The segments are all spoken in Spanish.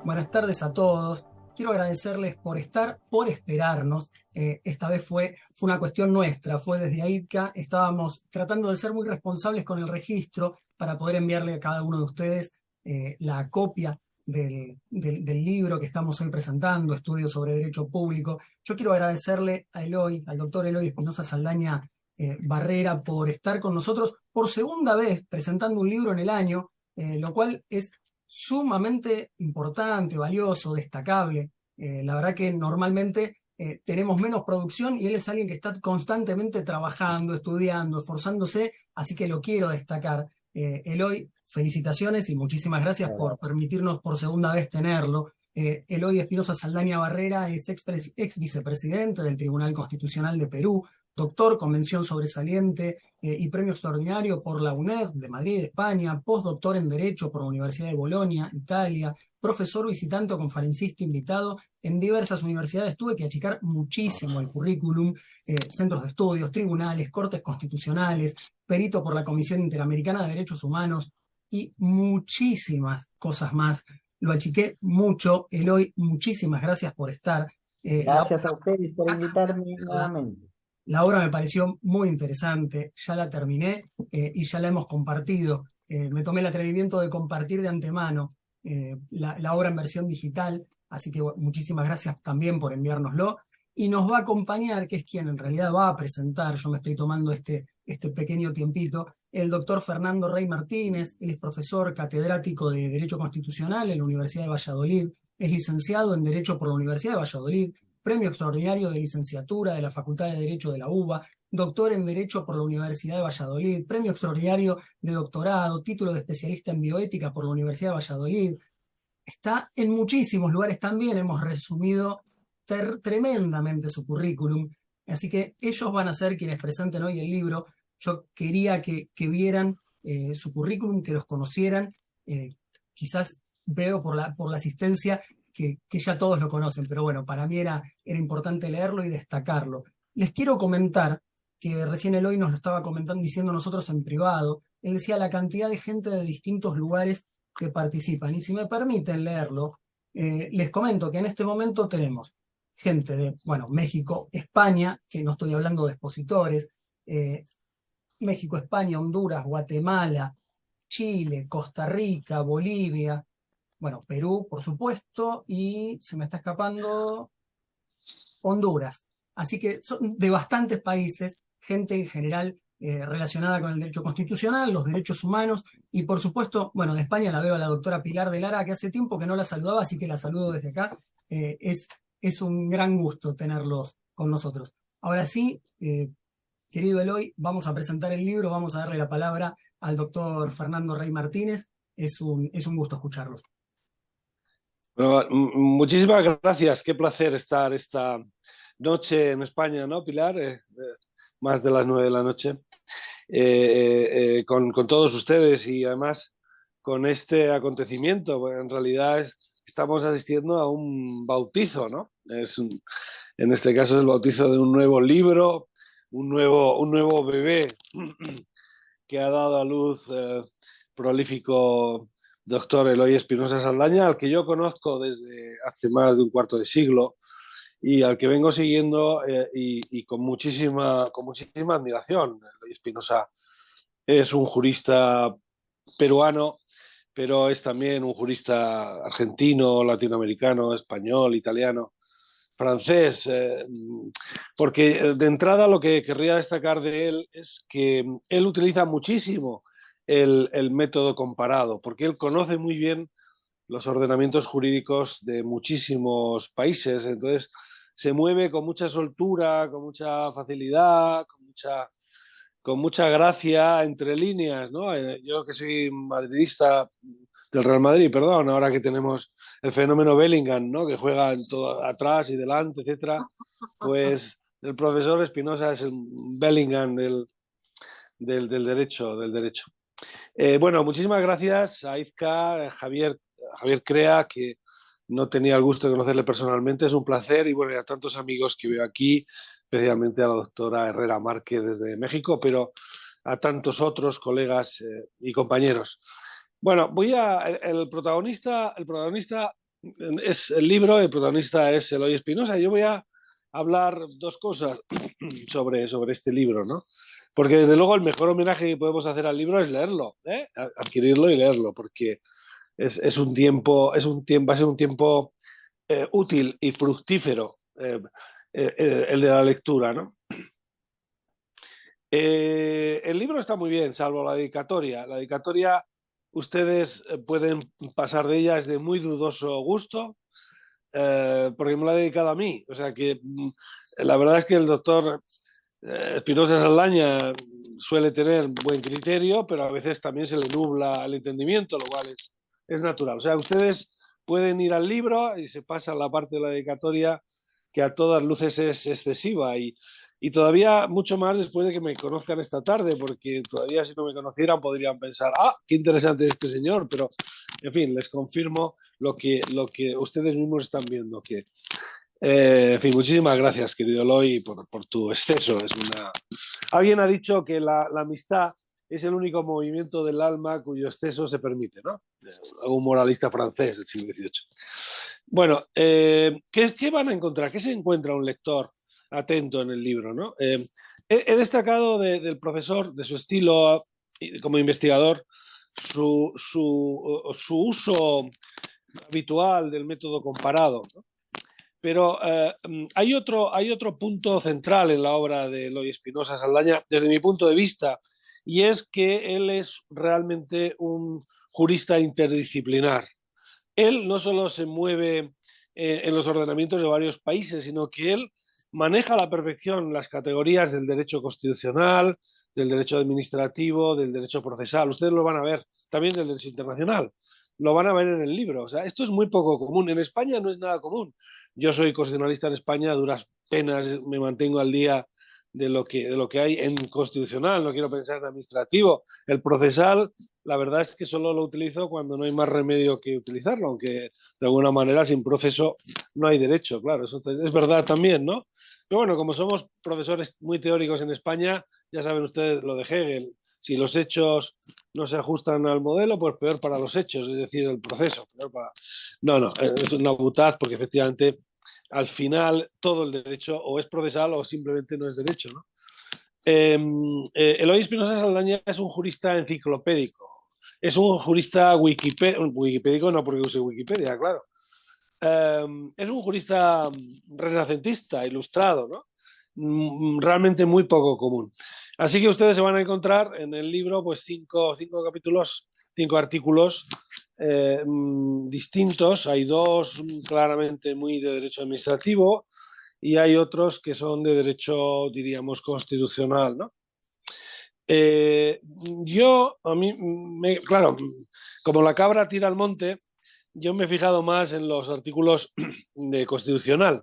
Buenas tardes a todos. Quiero agradecerles por estar, por esperarnos. Esta vez fue una cuestión nuestra, fue desde AIDCA. Estábamos tratando de ser muy responsables con el registro para poder enviarle a cada uno de ustedes la copia del libro que estamos hoy presentando, Estudios sobre Derecho Público. Yo quiero agradecerle a Eloy, al doctor Eloy Espinosa Saldaña Barrera, por estar con nosotros por segunda vez presentando un libro en el año, lo cual es sumamente importante, valioso, destacable. La verdad que normalmente tenemos menos producción y él es alguien que está constantemente trabajando, estudiando, esforzándose, así que lo quiero destacar. Eloy, felicitaciones y muchísimas gracias por permitirnos por segunda vez tenerlo. Eloy Espinosa Saldaña Barrera es ex vicepresidente del Tribunal Constitucional de Perú, doctor con mención sobresaliente y premio extraordinario por la UNED de Madrid, España, postdoctor en Derecho por la Universidad de Bolonia, Italia, profesor visitante o conferencista invitado en diversas universidades. Tuve que achicar muchísimo el currículum, centros de estudios, tribunales, cortes constitucionales, perito por la Comisión Interamericana de Derechos Humanos y muchísimas cosas más. Lo achiqué mucho. Eloy, muchísimas gracias por estar. La Gracias a ustedes por invitarme obra nuevamente. la obra me pareció muy interesante, ya la terminé y ya la hemos compartido. Me tomé el atrevimiento de compartir de antemano la obra en versión digital, así que muchísimas gracias también por enviárnoslo. Y nos va a acompañar, que es quien en realidad va a presentar, yo me estoy tomando este pequeño tiempito, el doctor Fernando Rey Martínez. Él es profesor catedrático de Derecho Constitucional en la Universidad de Valladolid, es licenciado en Derecho por la Universidad de Valladolid, premio extraordinario de licenciatura de la Facultad de Derecho de la UBA, doctor en Derecho por la Universidad de Valladolid, premio extraordinario de doctorado, título de especialista en bioética por la Universidad de Valladolid. Está en muchísimos lugares también, hemos resumido tremendamente su currículum, así que ellos van a ser quienes presenten hoy el libro. Yo quería que vieran su currículum, que los conocieran. Quizás veo por la asistencia que ya todos lo conocen, pero bueno, para mí era importante leerlo y destacarlo. Les quiero comentar que recién Eloy nos lo estaba comentando, diciendo nosotros en privado. Él decía la cantidad de gente de distintos lugares que participan. Y si me permiten leerlo, les comento que en este momento tenemos gente de, bueno, México, España, que no estoy hablando de expositores, México, España, Honduras, Guatemala, Chile, Costa Rica, Bolivia, bueno, Perú, por supuesto, y se me está escapando Honduras. Así que son de bastantes países, gente en general relacionada con el derecho constitucional, los derechos humanos, y por supuesto, bueno, de España la veo a la doctora Pilar de Lara, que hace tiempo que no la saludaba, así que la saludo desde acá. Es un gran gusto tenerlos con nosotros. Ahora sí, querido Eloy, vamos a presentar el libro, vamos a darle la palabra al doctor Fernando Rey Martínez. Es un gusto escucharlos. Bueno, muchísimas gracias. Qué placer estar esta noche en España, ¿no, Pilar? Más de las 9 de la noche. Con todos ustedes y además con este acontecimiento. Bueno, en realidad estamos asistiendo a un bautizo, ¿no? En este caso es el bautizo de un nuevo libro, un nuevo bebé que ha dado a luz prolífico doctor Eloy Espinosa Saldaña, al que yo conozco desde hace más de un cuarto de siglo y al que vengo siguiendo y con muchísima admiración. Eloy Espinosa es un jurista peruano, pero es también un jurista argentino, latinoamericano, español, italiano, francés, porque de entrada lo que querría destacar de él es que él utiliza muchísimo el método comparado, porque él conoce muy bien los ordenamientos jurídicos de muchísimos países, entonces se mueve con mucha soltura, con mucha facilidad, con mucha gracia entre líneas, ¿no? Yo que soy madridista del Real Madrid, perdón, ahora que tenemos el fenómeno Bellingham, ¿no? Que juega en todo, atrás y delante, etcétera, pues el profesor Espinosa es el Bellingham del derecho. Bueno, muchísimas gracias a Izca, Javier Crea, que no tenía el gusto de conocerle personalmente, es un placer, y bueno, y a tantos amigos que veo aquí, especialmente a la doctora Herrera Márquez desde México, pero a tantos otros colegas y compañeros. Bueno, el protagonista es el libro, el protagonista es Eloy Espinosa. Yo voy a hablar dos cosas sobre este libro, ¿no? Porque desde luego el mejor homenaje que podemos hacer al libro es leerlo, ¿eh? Adquirirlo y leerlo, porque es un tiempo, va a ser un tiempo útil y fructífero, el de la lectura, ¿no? El libro está muy bien, salvo la dedicatoria. La dedicatoria, ustedes pueden pasar de ella, es de muy dudoso gusto, porque me la ha dedicado a mí. O sea que la verdad es que el doctor Espinosa Saldaña suele tener buen criterio, pero a veces también se le nubla el entendimiento, lo cual es natural. O sea, ustedes pueden ir al libro y se pasan la parte de la dedicatoria, que a todas luces es excesiva, y todavía mucho más después de que me conozcan esta tarde, porque todavía si no me conocieran podrían pensar, ah, qué interesante es este señor, pero en fin, les confirmo lo que ustedes mismos están viendo, que en fin, muchísimas gracias, querido Eloy, por tu exceso. Alguien ha dicho que la amistad es el único movimiento del alma cuyo exceso se permite, ¿no? Un moralista francés del siglo XVIII. Bueno, ¿qué van a encontrar? ¿Qué se encuentra un lector atento en el libro, ¿no? He destacado del profesor, de su estilo como investigador, su uso habitual del método comparado, ¿no? Pero hay otro punto central en la obra de Eloy Espinosa Saldaña, desde mi punto de vista, y es que él es realmente un jurista interdisciplinar. Él no solo se mueve en los ordenamientos de varios países, sino que él maneja a la perfección las categorías del derecho constitucional, del derecho administrativo, del derecho procesal. Ustedes lo van a ver también del derecho internacional. Lo van a ver en el libro. O sea, esto es muy poco común. En España no es nada común. Yo soy constitucionalista en España, a duras penas me mantengo al día de lo que hay en constitucional, no quiero pensar en administrativo. El procesal, la verdad es que solo lo utilizo cuando no hay más remedio que utilizarlo, aunque de alguna manera sin proceso no hay derecho, claro, eso es verdad también, ¿no? Pero bueno, como somos profesores muy teóricos en España, ya saben ustedes lo de Hegel, si los hechos no se ajustan al modelo, pues peor para los hechos, es decir, el proceso. No, es una butad, porque efectivamente al final todo el derecho o es procesal o simplemente no es derecho, ¿no? Eloy Espinosa Saldaña es un jurista enciclopédico, es un jurista wikipédico, no porque use Wikipedia, claro. Es un jurista renacentista, ilustrado, ¿no? Realmente muy poco común. Así que ustedes se van a encontrar en el libro pues cinco capítulos, 5 artículos distintos. Hay dos claramente muy de derecho administrativo y hay otros que son de derecho, diríamos, constitucional, ¿no? Claro, como la cabra tira al monte, yo me he fijado más en los artículos de constitucional.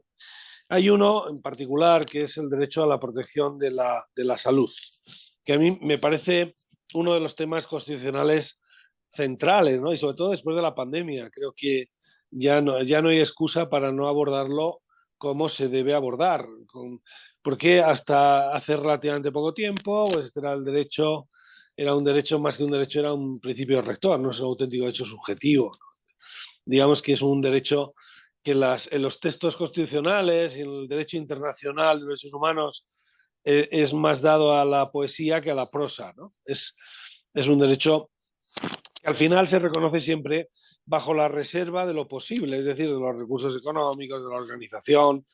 Hay uno en particular que es el derecho a la protección de la salud, que a mí me parece uno de los temas constitucionales centrales, ¿no? Y sobre todo después de la pandemia. Creo que ya no hay excusa para no abordarlo como se debe abordar. Porque hasta hace relativamente poco tiempo, pues este era un derecho más que un derecho, era un principio rector, no es un auténtico derecho subjetivo. Digamos que es un derecho que en los textos constitucionales y en el derecho internacional de los derechos humanos es más dado a la poesía que a la prosa, ¿no? Es un derecho que al final se reconoce siempre bajo la reserva de lo posible, es decir, de los recursos económicos, de la organización,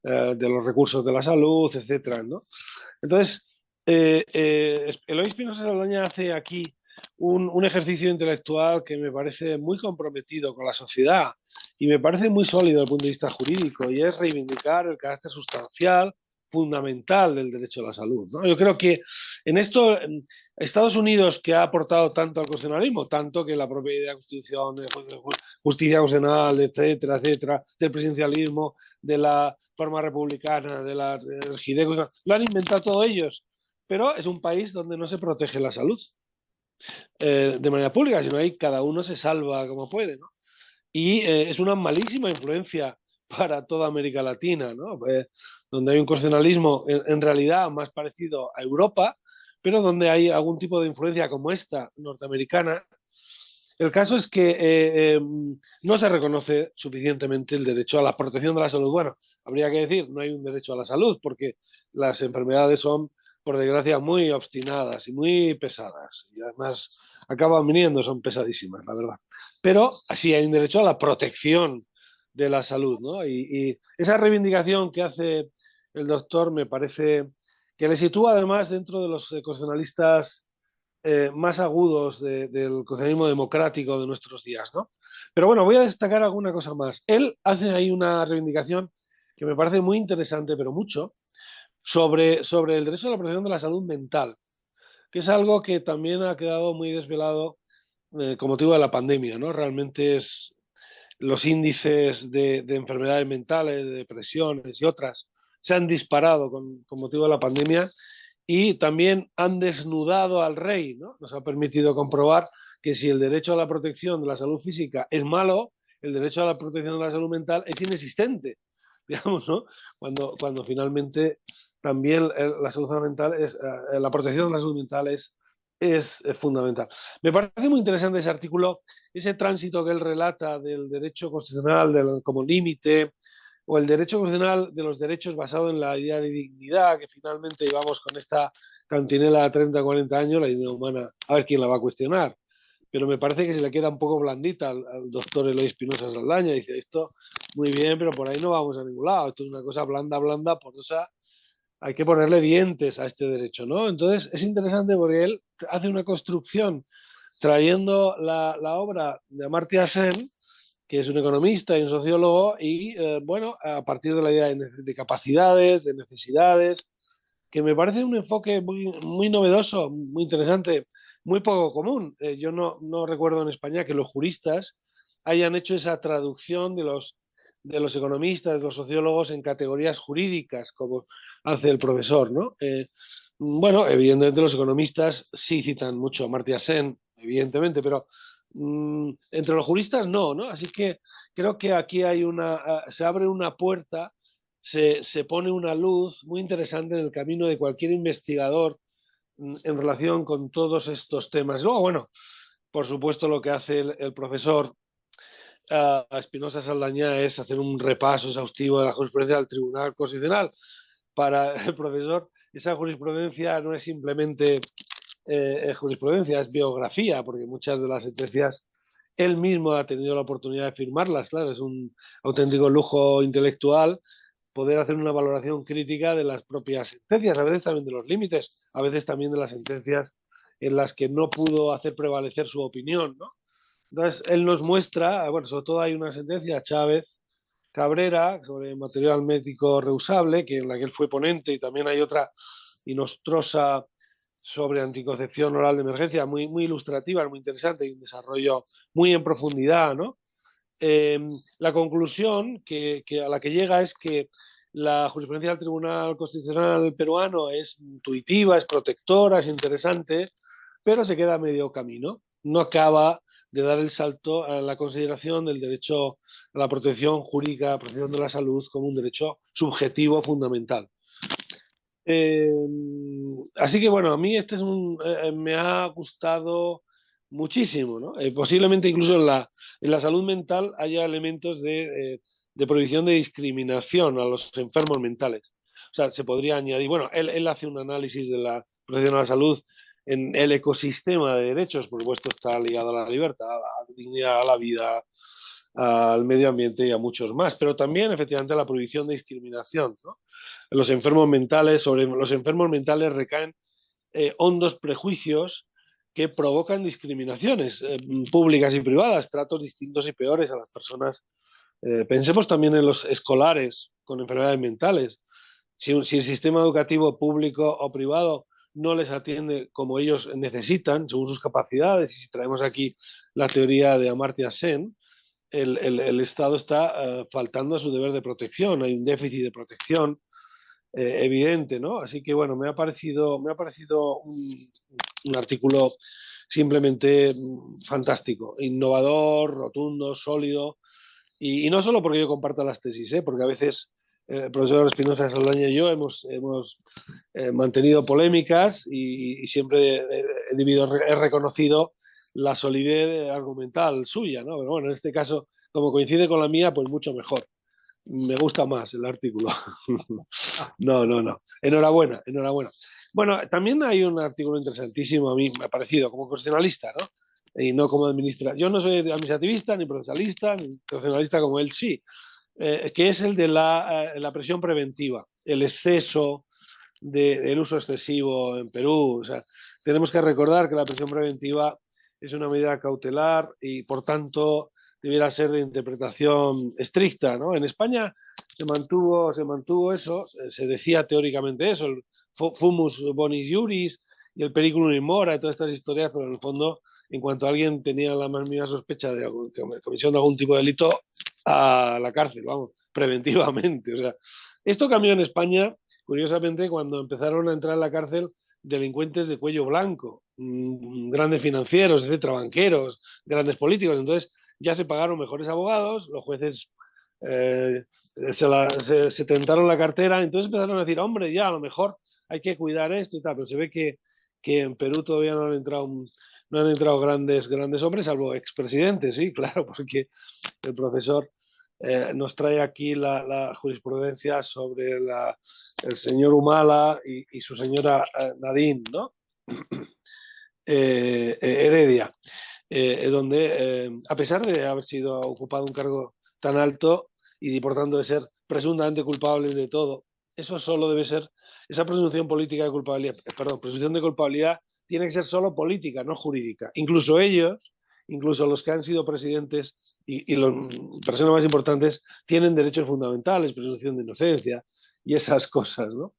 de los recursos de la salud, etcétera, ¿no? Entonces, Eloy Espinosa Saldaña hace aquí un ejercicio intelectual que me parece muy comprometido con la sociedad y me parece muy sólido desde el punto de vista jurídico, y es reivindicar el carácter sustancial, fundamental del derecho a la salud, ¿no? Yo creo que en esto Estados Unidos, que ha aportado tanto al constitucionalismo, tanto que la propia idea de constitución, de justicia constitucional, etcétera, etcétera, del presidencialismo, de la forma republicana, de la rigidez, lo han inventado todos ellos, pero es un país donde no se protege la salud. de manera pública, sino ahí cada uno se salva como puede, ¿no? Y es una malísima influencia para toda América Latina, ¿no? Donde hay un constitucionalismo en realidad más parecido a Europa, pero donde hay algún tipo de influencia como esta norteamericana. El caso es que no se reconoce suficientemente el derecho a la protección de la salud. Bueno, habría que decir, no hay un derecho a la salud porque las enfermedades son, por desgracia, muy obstinadas y muy pesadas. Y además acaban viniendo, son pesadísimas, la verdad. Pero sí hay un derecho a la protección de la salud, ¿no? Y esa reivindicación que hace el doctor me parece que le sitúa además dentro de los constitucionalistas más agudos del constitucionalismo democrático de nuestros días, ¿no? Pero bueno, voy a destacar alguna cosa más. Él hace ahí una reivindicación que me parece muy interesante, pero mucho, sobre el derecho a la protección de la salud mental, que es algo que también ha quedado muy desvelado con motivo de la pandemia, ¿no? Realmente es los índices de enfermedades mentales, de depresiones y otras se han disparado con motivo de la pandemia y también han desnudado al rey, ¿no? Nos ha permitido comprobar que si el derecho a la protección de la salud física es malo, el derecho a la protección de la salud mental es inexistente, digamos, ¿no? Cuando finalmente también la salud mental es, la protección de la salud mental es fundamental. Me parece muy interesante ese artículo, ese tránsito que él relata del derecho constitucional como límite, o el derecho constitucional de los derechos basado en la idea de dignidad, que finalmente llevamos con esta cantinela de 30, 40 años, la dignidad humana, a ver quién la va a cuestionar. Pero me parece que se le queda un poco blandita al doctor Eloy Espinosa Saldaña. Dice, esto muy bien, pero por ahí no vamos a ningún lado. Esto es una cosa blanda, blanda, porosa. Hay que ponerle dientes a este derecho, ¿no? Entonces es interesante porque él hace una construcción trayendo la obra de Amartya Sen, que es un economista y un sociólogo, y bueno, a partir de la idea de capacidades, de necesidades, que me parece un enfoque muy novedoso, muy interesante, muy poco común. Yo no recuerdo en España que los juristas hayan hecho esa traducción de los economistas, de los sociólogos en categorías jurídicas, como hace el profesor, ¿no? Bueno, evidentemente los economistas sí citan mucho a Amartya Sen, evidentemente, pero entre los juristas no. Así que creo que aquí se abre una puerta, se pone una luz muy interesante en el camino de cualquier investigador en relación con todos estos temas. Luego, bueno, por supuesto lo que hace el profesor Espinosa Saldaña es hacer un repaso exhaustivo de la jurisprudencia del Tribunal Constitucional. Para el profesor, esa jurisprudencia no es simplemente jurisprudencia, es biografía, porque muchas de las sentencias él mismo ha tenido la oportunidad de firmarlas. Claro, es un auténtico lujo intelectual poder hacer una valoración crítica de las propias sentencias, a veces también de los límites, a veces también de las sentencias en las que no pudo hacer prevalecer su opinión, ¿no? Entonces, él nos muestra, bueno, sobre todo hay una sentencia, Chávez Cabrera, sobre material médico reusable, que en la que él fue ponente, y también hay otra inostrosa sobre anticoncepción oral de emergencia, muy ilustrativa, muy interesante, y un desarrollo muy en profundidad, ¿no? La conclusión a la que llega es que la jurisprudencia del Tribunal Constitucional peruano es intuitiva, es protectora, es interesante, pero se queda a medio camino. No acaba de dar el salto a la consideración del derecho a la protección jurídica, a la protección de la salud como un derecho subjetivo fundamental. Así que bueno, a mí me ha gustado muchísimo, ¿no? Posiblemente incluso en la salud mental haya elementos de prohibición de discriminación a los enfermos mentales. O sea, se podría añadir, bueno, él hace un análisis de la protección a la salud en el ecosistema de derechos, por supuesto está ligado a la libertad, a la dignidad, a la vida, al medio ambiente y a muchos más, pero también efectivamente a la prohibición de discriminación, ¿no? Sobre los enfermos mentales recaen hondos prejuicios que provocan discriminaciones públicas y privadas, tratos distintos y peores a las personas. Pensemos también en los escolares con enfermedades mentales. Si el sistema educativo público o privado no les atiende como ellos necesitan, según sus capacidades, y si traemos aquí la teoría de Amartya Sen, el Estado está faltando a su deber de protección, hay un déficit de protección evidente, ¿no? Así que bueno, me ha parecido un artículo simplemente fantástico, innovador, rotundo, sólido, y no solo porque yo comparta las tesis, porque a veces el profesor Espinosa Saldaña y yo hemos mantenido polémicas y siempre he reconocido la solidez argumental suya, ¿no? Pero bueno, en este caso, como coincide con la mía, pues mucho mejor. Me gusta más el artículo. No. Enhorabuena, enhorabuena. Bueno, también hay un artículo interesantísimo, a mí me ha parecido, como constitucionalista, ¿no? Y no como administrador. Yo no soy administrativista, ni procesalista, ni constitucionalista como él sí, que es el de la presión preventiva, el exceso del uso excesivo en Perú. O sea, tenemos que recordar que la prisión preventiva es una medida cautelar y, por tanto, debiera ser de interpretación estricta, ¿no? En España se mantuvo eso, se decía teóricamente eso, el fumus bonis juris y el periculum in mora y todas estas historias, pero en el fondo, en cuanto alguien tenía la más mínima sospecha de comisión de algún tipo de delito, a la cárcel, vamos, preventivamente. O sea, esto cambió en España, curiosamente, cuando empezaron a entrar en la cárcel delincuentes de cuello blanco, grandes financieros, etcétera, banqueros, grandes políticos. Entonces ya se pagaron mejores abogados, los jueces se tentaron la cartera, entonces empezaron a decir, hombre, ya a lo mejor hay que cuidar esto y tal, pero se ve que en Perú todavía no han entrado grandes hombres, salvo expresidentes, sí, claro, porque el profesor nos trae aquí la jurisprudencia sobre el señor Humala y su señora Nadine, ¿no? Heredia, donde, a pesar de haber sido ocupado un cargo tan alto y por tanto de ser presuntamente culpables de todo, eso solo debe ser, esa presunción política de culpabilidad, perdón, presunción de culpabilidad tiene que ser solo política, no jurídica. Incluso ellos, incluso los que han sido presidentes y las personas más importantes, tienen derechos fundamentales, presunción de inocencia y esas cosas, ¿no?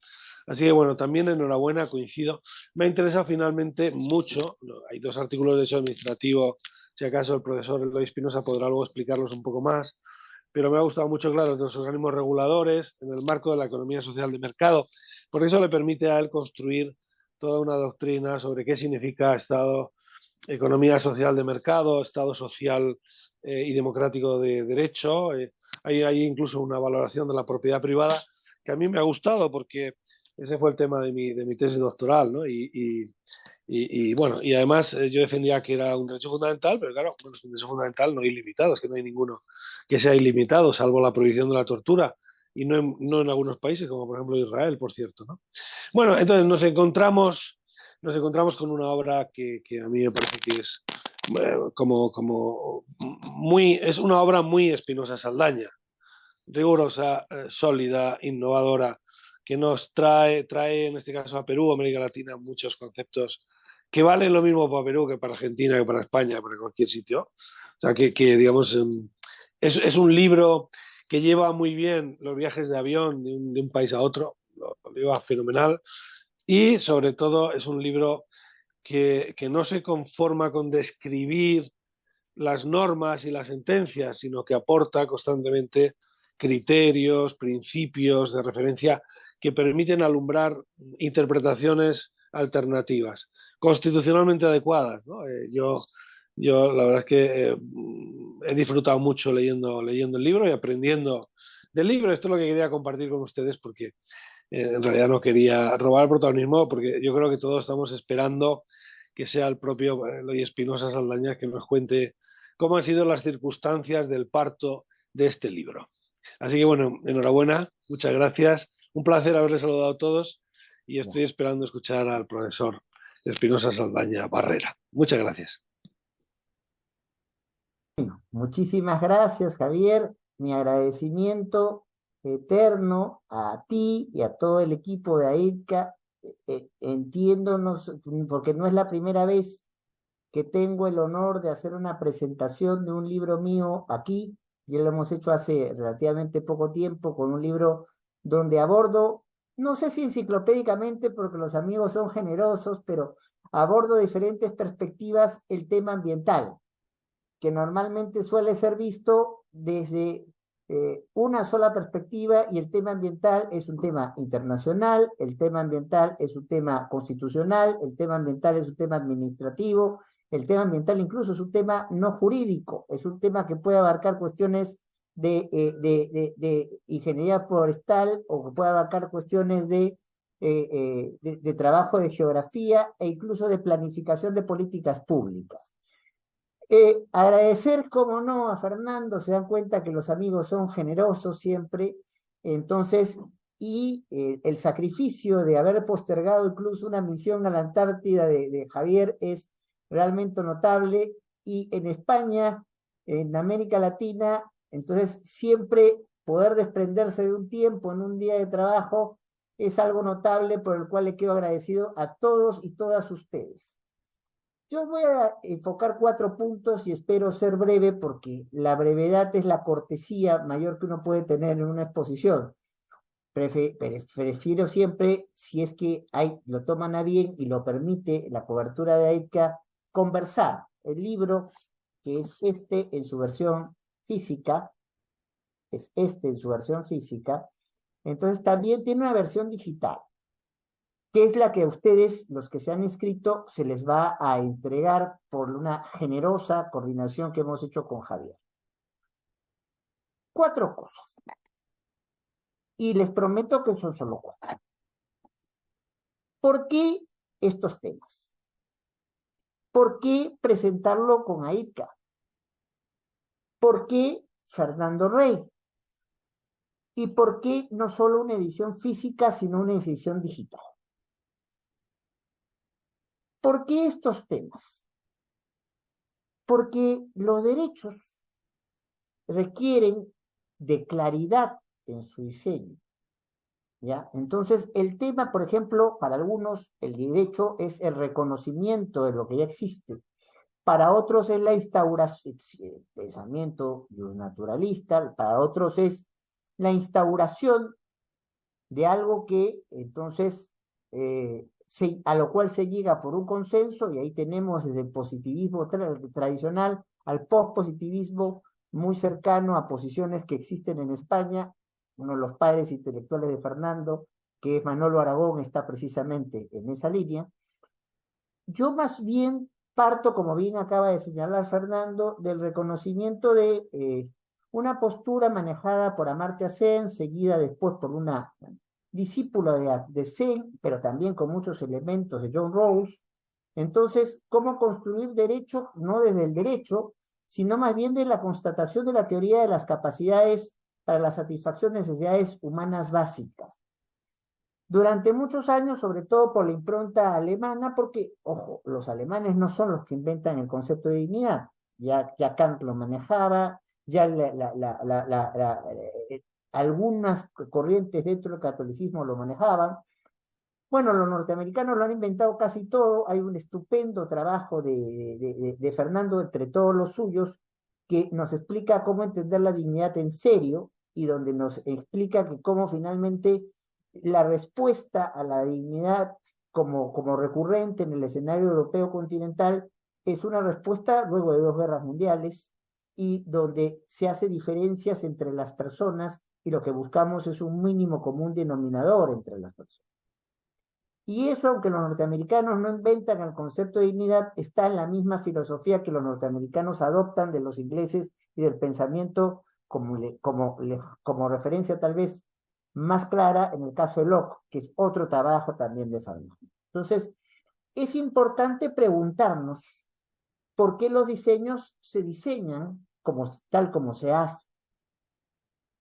Así que bueno, también enhorabuena, coincido. Me ha interesado finalmente mucho, hay dos artículos de derecho administrativo, si acaso el profesor Eloy Espinosa podrá luego explicarlos un poco más, pero me ha gustado mucho, claro, los organismos reguladores en el marco de la economía social de mercado, porque eso le permite a él construir toda una doctrina sobre qué significa Estado, economía social de mercado, Estado social y democrático de derecho. Hay incluso una valoración de la propiedad privada que a mí me ha gustado porque ese fue el tema de mi tesis doctoral, ¿no? Bueno, y además yo defendía que era un derecho fundamental, pero claro, bueno, es un derecho fundamental no ilimitado, es que no hay ninguno que sea ilimitado, salvo la prohibición de la tortura, y no en algunos países, como por ejemplo Israel, por cierto, ¿no? Bueno, entonces nos encontramos con una obra que a mí me parece que es es una obra muy Espinosa Saldaña, rigurosa, sólida, innovadora, que nos trae en este caso a Perú, América Latina, muchos conceptos que valen lo mismo para Perú que para Argentina, que para España, para cualquier sitio. O sea, que digamos, es un libro que lleva muy bien los viajes de avión de un país a otro, lo lleva fenomenal, y sobre todo es un libro que no se conforma con describir las normas y las sentencias, sino que aporta constantemente criterios, principios de referencia que permiten alumbrar interpretaciones alternativas, constitucionalmente adecuadas, ¿no? Yo la verdad es que he disfrutado mucho leyendo el libro y aprendiendo del libro. Esto es lo que quería compartir con ustedes porque en realidad no quería robar el protagonismo porque yo creo que todos estamos esperando que sea el propio Eloy Espinosa Saldaña que nos cuente cómo han sido las circunstancias del parto de este libro. Así que bueno, enhorabuena, muchas gracias. Un placer haberles saludado a todos y estoy esperando escuchar al profesor Espinosa Saldaña Barrera. Muchas gracias. Muchísimas gracias, Javier. Mi agradecimiento eterno a ti y a todo el equipo de AIDCA. Entiéndonos, porque no es la primera vez que tengo el honor de hacer una presentación de un libro mío aquí. Ya lo hemos hecho hace relativamente poco tiempo con un libro donde abordo, no sé si enciclopédicamente, porque los amigos son generosos, pero abordo diferentes perspectivas el tema ambiental, que normalmente suele ser visto desde una sola perspectiva, y el tema ambiental es un tema internacional, el tema ambiental es un tema constitucional, el tema ambiental es un tema administrativo, el tema ambiental incluso es un tema no jurídico, es un tema que puede abarcar cuestiones de ingeniería forestal o que puede abarcar cuestiones de trabajo de geografía e incluso de planificación de políticas públicas. Agradecer, como no, a Fernando, se dan cuenta que los amigos son generosos siempre, entonces, y el sacrificio de haber postergado incluso una misión a la Antártida de Javier es realmente notable, y en España, en América Latina, entonces siempre poder desprenderse de un tiempo en un día de trabajo es algo notable por el cual le quedo agradecido a todos y todas ustedes. Yo voy a enfocar 4 puntos y espero ser breve porque la brevedad es la cortesía mayor que uno puede tener en una exposición. Prefiero siempre, si es que lo toman a bien y lo permite la cobertura de AIDCA, conversar. El libro, que es en su versión física, entonces también tiene una versión digital, que es la que a ustedes, los que se han inscrito, se les va a entregar por una generosa coordinación que hemos hecho con Javier. 4 cosas. Y les prometo que son solo 4. ¿Por qué estos temas? ¿Por qué presentarlo con AIDCA? ¿Por qué Fernando Rey? ¿Y por qué no solo una edición física, sino una edición digital? ¿Por qué estos temas? Porque los derechos requieren de claridad en su diseño, ¿ya? Entonces, el tema, por ejemplo, para algunos, el derecho es el reconocimiento de lo que ya existe. Para otros es la instauración, pensamiento naturalista, para otros es la instauración de algo que, entonces, a lo cual se llega por un consenso, y ahí tenemos desde el positivismo tradicional al pospositivismo, muy cercano a posiciones que existen en España. Uno de los padres intelectuales de Fernando, que es Manolo Aragón, está precisamente en esa línea. Yo más bien parto, como bien acaba de señalar Fernando, del reconocimiento de una postura manejada por Amartya Sen, seguida después por una discípula de Sen, pero también con muchos elementos de John Rawls. Entonces, ¿cómo construir derecho? No desde el derecho, sino más bien de la constatación de la teoría de las capacidades para la satisfacción de necesidades humanas básicas. Durante muchos años, sobre todo por la impronta alemana, porque, ojo, los alemanes no son los que inventan el concepto de dignidad, ya Kant lo manejaba, ya algunas corrientes dentro del catolicismo lo manejaban. Bueno, los norteamericanos lo han inventado casi todo. Hay un estupendo trabajo de Fernando entre todos los suyos que nos explica cómo entender la dignidad en serio, y donde nos explica que cómo finalmente la respuesta a la dignidad como recurrente en el escenario europeo continental es una respuesta luego de 2 guerras mundiales, y donde se hace diferencias entre las personas y lo que buscamos es un mínimo común denominador entre las personas. Y eso, aunque los norteamericanos no inventan el concepto de dignidad, está en la misma filosofía que los norteamericanos adoptan de los ingleses y del pensamiento como referencia tal vez más clara en el caso de Locke, que es otro trabajo también de Fernando. Entonces, es importante preguntarnos por qué los diseños se diseñan tal como se hace.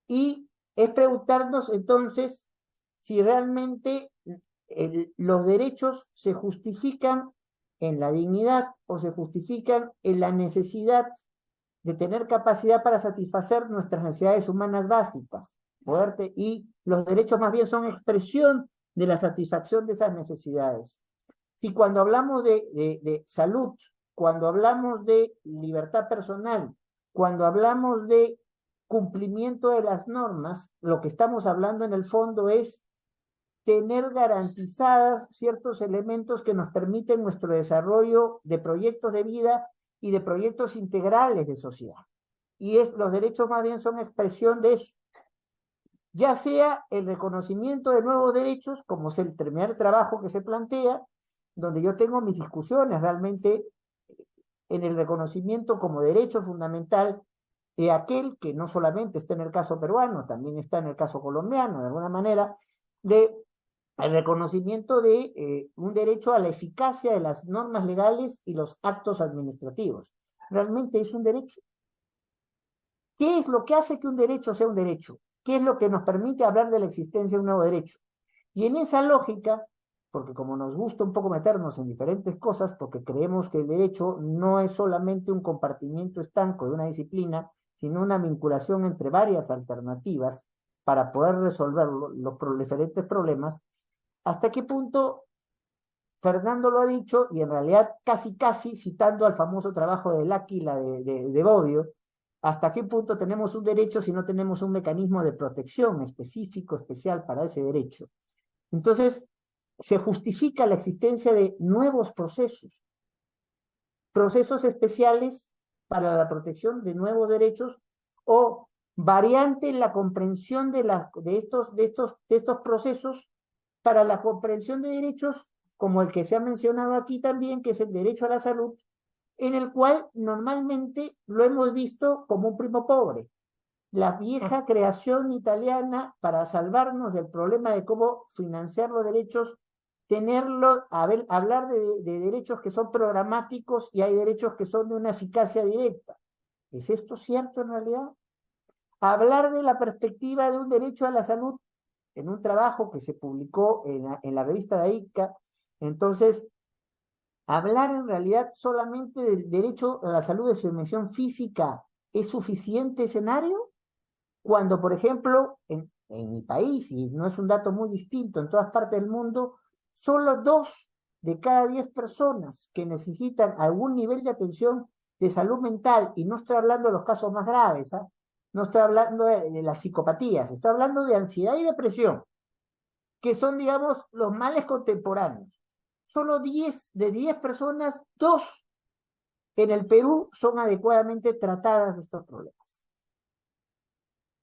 Y es preguntarnos entonces si realmente los derechos se justifican en la dignidad o se justifican en la necesidad de tener capacidad para satisfacer nuestras necesidades humanas básicas. Y los derechos más bien son expresión de la satisfacción de esas necesidades. Si cuando hablamos de salud, cuando hablamos de libertad personal, cuando hablamos de cumplimiento de las normas, lo que estamos hablando en el fondo es tener garantizadas ciertos elementos que nos permiten nuestro desarrollo de proyectos de vida y de proyectos integrales de sociedad. Y los derechos más bien son expresión de eso. Ya sea el reconocimiento de nuevos derechos, como es el primer trabajo que se plantea, donde yo tengo mis discusiones realmente en el reconocimiento como derecho fundamental de aquel que no solamente está en el caso peruano, también está en el caso colombiano, de alguna manera, de el reconocimiento de un derecho a la eficacia de las normas legales y los actos administrativos. Realmente es un derecho. ¿Qué es lo que hace que un derecho sea un derecho? ¿Qué es lo que nos permite hablar de la existencia de un nuevo derecho? Y en esa lógica, porque como nos gusta un poco meternos en diferentes cosas, porque creemos que el derecho no es solamente un compartimiento estanco de una disciplina, sino una vinculación entre varias alternativas para poder resolver los diferentes problemas, ¿hasta qué punto Fernando lo ha dicho, y en realidad casi citando al famoso trabajo del Áquila de Bobbio, hasta qué punto tenemos un derecho si no tenemos un mecanismo de protección específico, especial para ese derecho? Entonces, se justifica la existencia de nuevos procesos especiales para la protección de nuevos derechos o variante en la comprensión de estos procesos para la comprensión de derechos como el que se ha mencionado aquí también, que es el derecho a la salud, en el cual normalmente lo hemos visto como un primo pobre. La vieja creación italiana para salvarnos del problema de cómo financiar los derechos, hablar de derechos que son programáticos y hay derechos que son de una eficacia directa. ¿Es esto cierto en realidad? Hablar de la perspectiva de un derecho a la salud en un trabajo que se publicó en la revista de ICA. Entonces, hablar en realidad solamente del derecho a la salud de su dimensión física es suficiente escenario, cuando, por ejemplo, en mi país, y no es un dato muy distinto en todas partes del mundo, solo 2 de cada 10 personas que necesitan algún nivel de atención de salud mental, y no estoy hablando de los casos más graves, ¿eh? No estoy hablando de las psicopatías, estoy hablando de ansiedad y depresión, que son, digamos, los males contemporáneos. Solo 10 de 10 personas, 2 en el Perú son adecuadamente tratadas de estos problemas,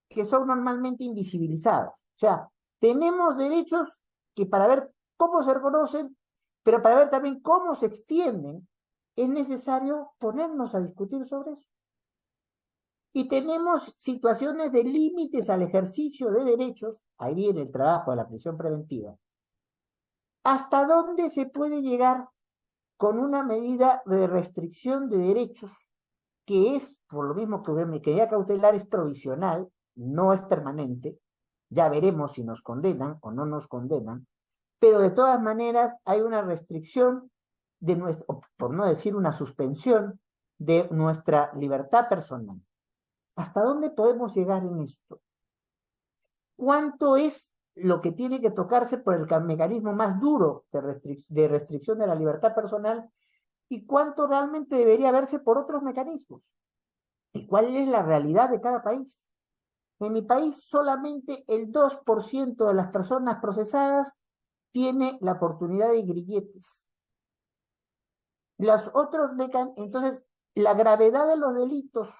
que son normalmente invisibilizados. O sea, tenemos derechos que para ver cómo se reconocen, pero para ver también cómo se extienden, es necesario ponernos a discutir sobre eso. Y tenemos situaciones de límites al ejercicio de derechos, ahí viene el trabajo de la prisión preventiva. ¿Hasta dónde se puede llegar con una medida de restricción de derechos que es, por lo mismo que medida cautelar es provisional, no es permanente? Ya veremos si nos condenan o no nos condenan, pero de todas maneras hay una restricción de por no decir una suspensión de nuestra libertad personal. ¿Hasta dónde podemos llegar en esto? ¿Cuánto es lo que tiene que tocarse por el mecanismo más duro de restricción de la libertad personal y cuánto realmente debería verse por otros mecanismos? ¿Y cuál es la realidad de cada país? En mi país solamente el 2% de las personas procesadas tiene la oportunidad de grilletes. Los otros entonces, la gravedad de los delitos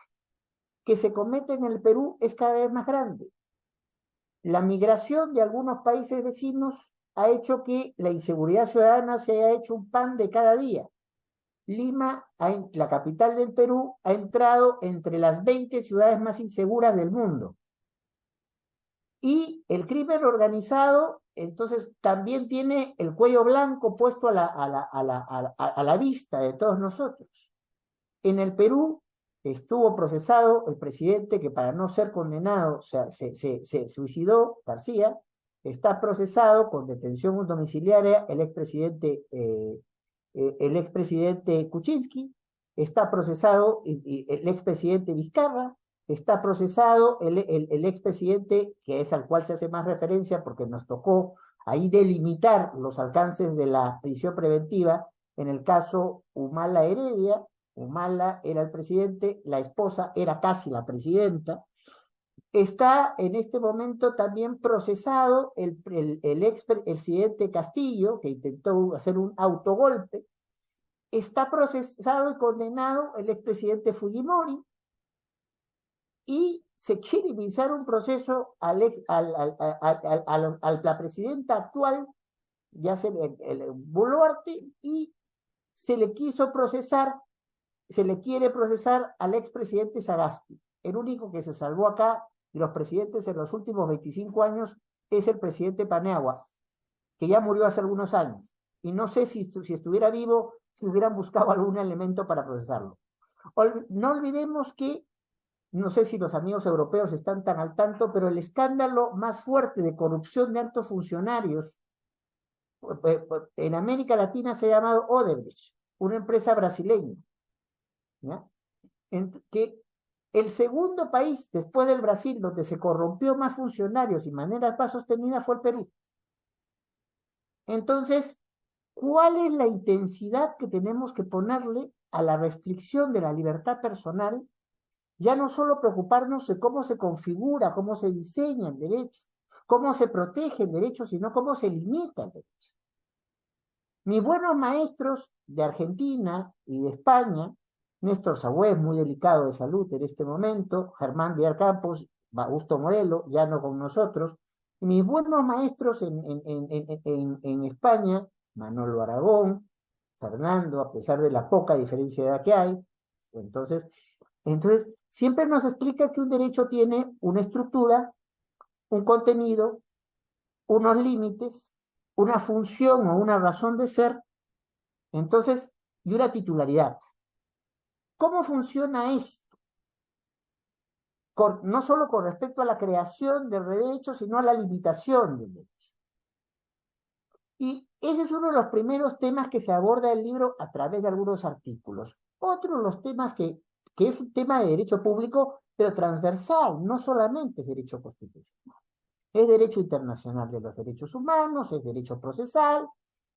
que se cometen en el Perú es cada vez más grande. La migración de algunos países vecinos ha hecho que la inseguridad ciudadana se haya hecho un pan de cada día. Lima, la capital del Perú, ha entrado entre las 20 ciudades más inseguras del mundo. Y el crimen organizado, entonces, también tiene el cuello blanco puesto a la vista de todos nosotros. En el Perú estuvo procesado el presidente que, para no ser condenado, se suicidó, García. Está procesado con detención domiciliaria el expresidente Kuczynski. Está procesado el expresidente Vizcarra. Está procesado el expresidente, que es al cual se hace más referencia porque nos tocó ahí delimitar los alcances de la prisión preventiva, en el caso Humala Heredia. Humala era el presidente, la esposa era casi la presidenta. Está en este momento también procesado el expresidente Castillo, que intentó hacer un autogolpe. Está procesado y condenado el expresidente Fujimori. Y se quiere iniciar un proceso a la presidenta actual, ya se el Boluarte, y se le quiso procesar se le quiere procesar al expresidente Sagasti. El único que se salvó acá de los presidentes en los últimos 25 años es el presidente Paniagua, que ya murió hace algunos años. Y no sé si estuviera vivo, si hubieran buscado algún elemento para procesarlo. No olvidemos que, no sé si los amigos europeos están tan al tanto, pero el escándalo más fuerte de corrupción de altos funcionarios en América Latina se ha llamado Odebrecht, una empresa brasileña, ¿ya? Que el segundo país después del Brasil donde se corrompió más funcionarios y maneras más sostenidas fue el Perú. Entonces, ¿cuál es la intensidad que tenemos que ponerle a la restricción de la libertad personal? Ya no solo preocuparnos de cómo se configura, cómo se diseña el derecho, cómo se protege el derecho, sino cómo se limita el derecho. Mis buenos maestros de Argentina y de España, Néstor Sagüez, muy delicado de salud en este momento, Germán Villar Campos, Augusto Morelo, ya no con nosotros, y mis buenos maestros en España, Manolo Aragón, Fernando, a pesar de la poca diferencia de edad que hay, entonces, siempre nos explica que un derecho tiene una estructura, un contenido, unos límites, una función o una razón de ser, entonces, y una titularidad. ¿Cómo funciona esto? No solo con respecto a la creación del derecho, sino a la limitación del derecho. Y ese es uno de los primeros temas que se aborda el libro a través de algunos artículos. Otro de los temas que es un tema de derecho público, pero transversal, no solamente es derecho constitucional. Es derecho internacional de los derechos humanos, es derecho procesal,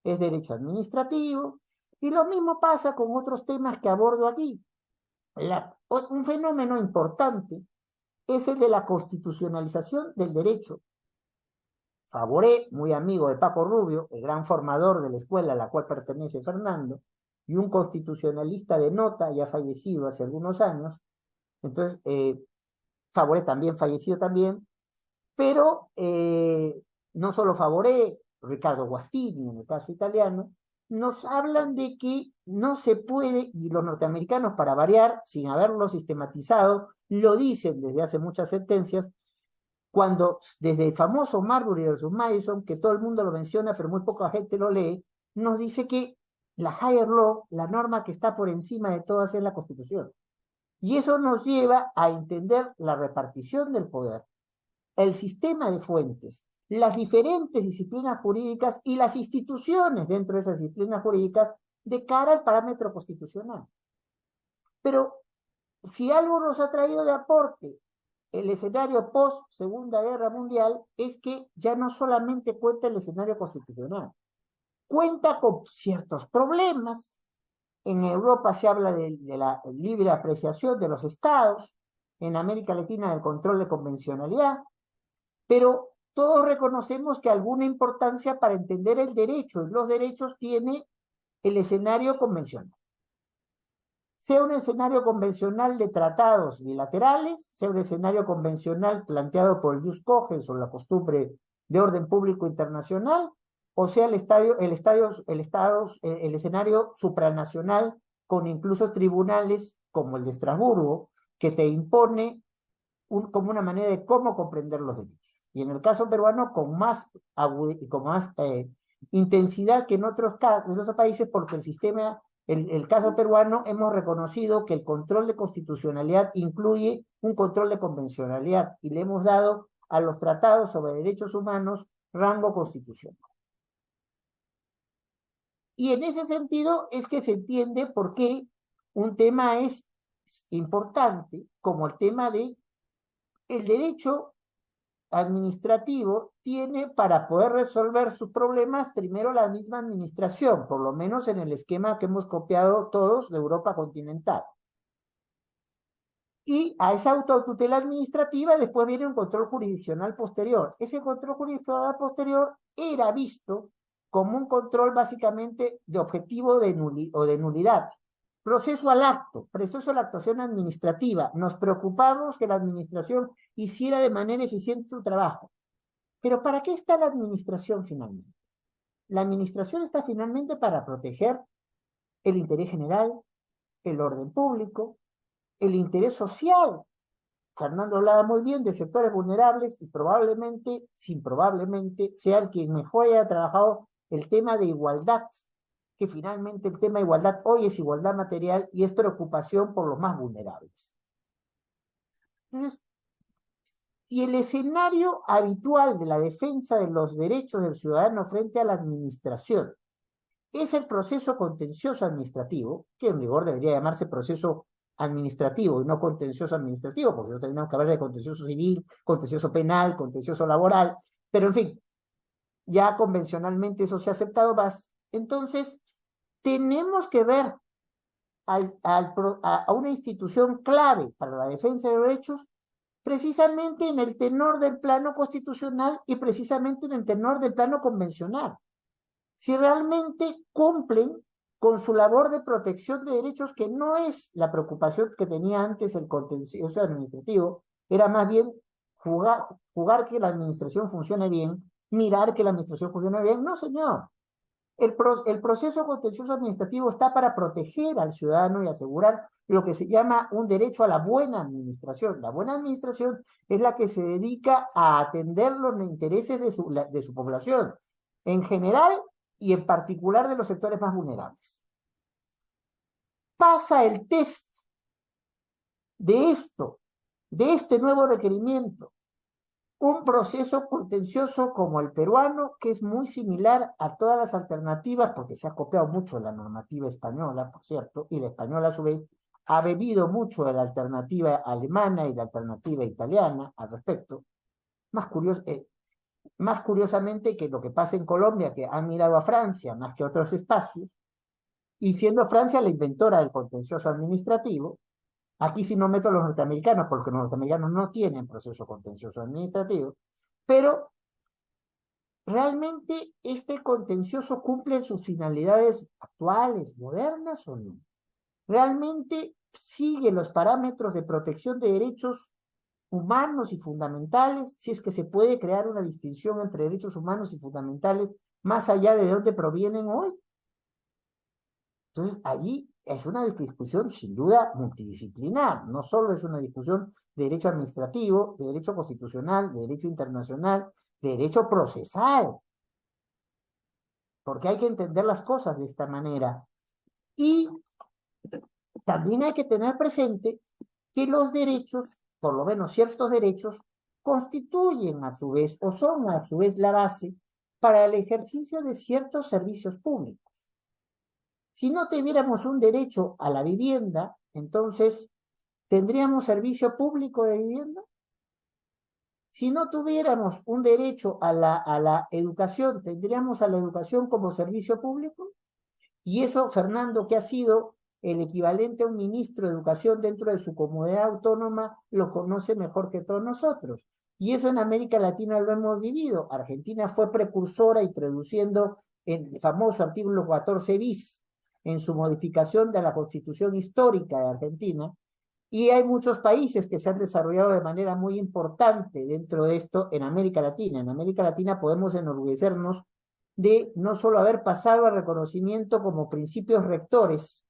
es derecho administrativo, y lo mismo pasa con otros temas que abordo aquí. Un fenómeno importante es el de la constitucionalización del derecho. Favoré, muy amigo de Paco Rubio, el gran formador de la escuela a la cual pertenece Fernando, y un constitucionalista de nota, ya fallecido hace algunos años. Entonces, Favoré también, fallecido también, pero no solo Favoré, Ricardo Guastini, en el caso italiano, nos hablan de que no se puede, y los norteamericanos, para variar, sin haberlo sistematizado, lo dicen desde hace muchas sentencias, cuando desde el famoso Marbury versus Madison, que todo el mundo lo menciona, pero muy poca gente lo lee, nos dice que la higher law, la norma que está por encima de todas, es la Constitución. Y eso nos lleva a entender la repartición del poder, el sistema de fuentes, las diferentes disciplinas jurídicas y las instituciones dentro de esas disciplinas jurídicas de cara al parámetro constitucional. Pero si algo nos ha traído de aporte el escenario post-Segunda Guerra Mundial es que ya no solamente cuenta el escenario constitucional, cuenta con ciertos problemas. En Europa se habla de la libre apreciación de los estados, en América Latina del control de convencionalidad, pero todos reconocemos que alguna importancia para entender el derecho y los derechos tiene el escenario convencional. Sea un escenario convencional de tratados bilaterales, sea un escenario convencional planteado por el jus cogens o la costumbre de orden público internacional, o sea el escenario supranacional con incluso tribunales como el de Estrasburgo, que te impone como una manera de cómo comprender los derechos. Y en el caso peruano con más intensidad que en otros países, porque el sistema, el caso peruano, hemos reconocido que el control de constitucionalidad incluye un control de convencionalidad y le hemos dado a los tratados sobre derechos humanos rango constitucional. Y en ese sentido es que se entiende por qué un tema es importante, como el tema de el derecho administrativo tiene para poder resolver sus problemas primero la misma administración, por lo menos en el esquema que hemos copiado todos de Europa continental. Y a esa autotutela administrativa después viene un control jurisdiccional posterior. Ese control jurisdiccional posterior era visto como un control básicamente de objetivo o de nulidad. Proceso al acto, proceso a la actuación administrativa. Nos preocupamos que la administración hiciera de manera eficiente su trabajo. Pero ¿para qué está la administración finalmente? La administración está finalmente para proteger el interés general, el orden público, el interés social. Fernando hablaba muy bien de sectores vulnerables y probablemente sea el quien mejor haya trabajado el tema de igualdad, que finalmente el tema de igualdad hoy es igualdad material y es preocupación por los más vulnerables. Entonces, si el escenario habitual de la defensa de los derechos del ciudadano frente a la administración es el proceso contencioso administrativo, que en rigor debería llamarse proceso administrativo y no contencioso administrativo, porque no tenemos que hablar de contencioso civil, contencioso penal, contencioso laboral, pero en fin, ya convencionalmente eso se ha aceptado más. Entonces, tenemos que ver a una institución clave para la defensa de derechos precisamente en el tenor del plano constitucional y precisamente en el tenor del plano convencional. Si realmente cumplen con su labor de protección de derechos, que no es la preocupación que tenía antes el contencioso administrativo, era más bien jugar que la administración funcione bien, mirar que la administración funcione bien. No, señor. El proceso contencioso administrativo está para proteger al ciudadano y asegurar lo que se llama un derecho a la buena administración. La buena administración es la que se dedica a atender los intereses de su población, en general y en particular de los sectores más vulnerables. Pasa el test de este nuevo requerimiento, un proceso contencioso como el peruano, que es muy similar a todas las alternativas, porque se ha copiado mucho la normativa española, por cierto, y la española a su vez ha bebido mucho de la alternativa alemana y la alternativa italiana al respecto. Más curiosamente que lo que pasa en Colombia, que han mirado a Francia más que a otros espacios, y siendo Francia la inventora del contencioso administrativo. Aquí sí no meto a los norteamericanos, porque los norteamericanos no tienen proceso contencioso administrativo, pero ¿realmente este contencioso cumple sus finalidades actuales, modernas o no? ¿Realmente sigue los parámetros de protección de derechos humanos y fundamentales, si es que se puede crear una distinción entre derechos humanos y fundamentales más allá de dónde provienen hoy? Entonces, allí es una discusión sin duda multidisciplinar, no solo es una discusión de derecho administrativo, de derecho constitucional, de derecho internacional, de derecho procesal, porque hay que entender las cosas de esta manera. Y también hay que tener presente que los derechos, por lo menos ciertos derechos, constituyen a su vez o son a su vez la base para el ejercicio de ciertos servicios públicos. Si no tuviéramos un derecho a la vivienda, entonces, ¿tendríamos servicio público de vivienda? Si no tuviéramos un derecho a la educación, ¿tendríamos a la educación como servicio público? Y eso, Fernando, que ha sido el equivalente a un ministro de educación dentro de su comunidad autónoma, lo conoce mejor que todos nosotros. Y eso en América Latina lo hemos vivido. Argentina fue precursora introduciendo el famoso artículo 14 bis, en su modificación de la Constitución histórica de Argentina, y hay muchos países que se han desarrollado de manera muy importante dentro de esto en América Latina. En América Latina podemos enorgullecernos de no solo haber pasado al reconocimiento como principios rectores,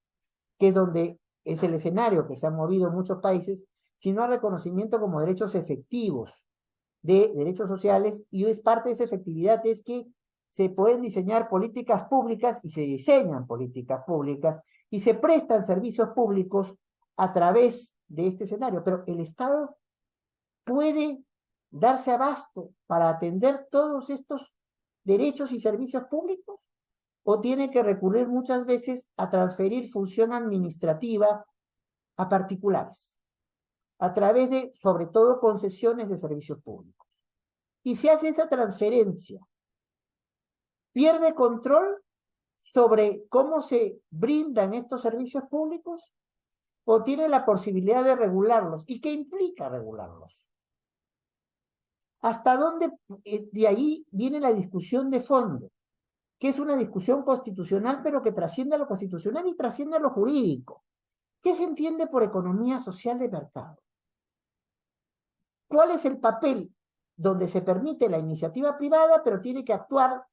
que es donde es el escenario que se ha movido en muchos países, sino al reconocimiento como derechos efectivos de derechos sociales, y es parte de esa efectividad es que se pueden diseñar políticas públicas y se diseñan políticas públicas y se prestan servicios públicos a través de este escenario. Pero el Estado puede darse abasto para atender todos estos derechos y servicios públicos, o tiene que recurrir muchas veces a transferir función administrativa a particulares, a través de, sobre todo, concesiones de servicios públicos. Y se hace esa transferencia, pierde control sobre cómo se brindan estos servicios públicos, o tiene la posibilidad de regularlos. ¿Y qué implica regularlos? ¿Hasta dónde? De ahí viene la discusión de fondo, que es una discusión constitucional, pero que trasciende a lo constitucional y trasciende a lo jurídico. ¿Qué se entiende por economía social de mercado? ¿Cuál es el papel donde se permite la iniciativa privada, pero tiene que actuar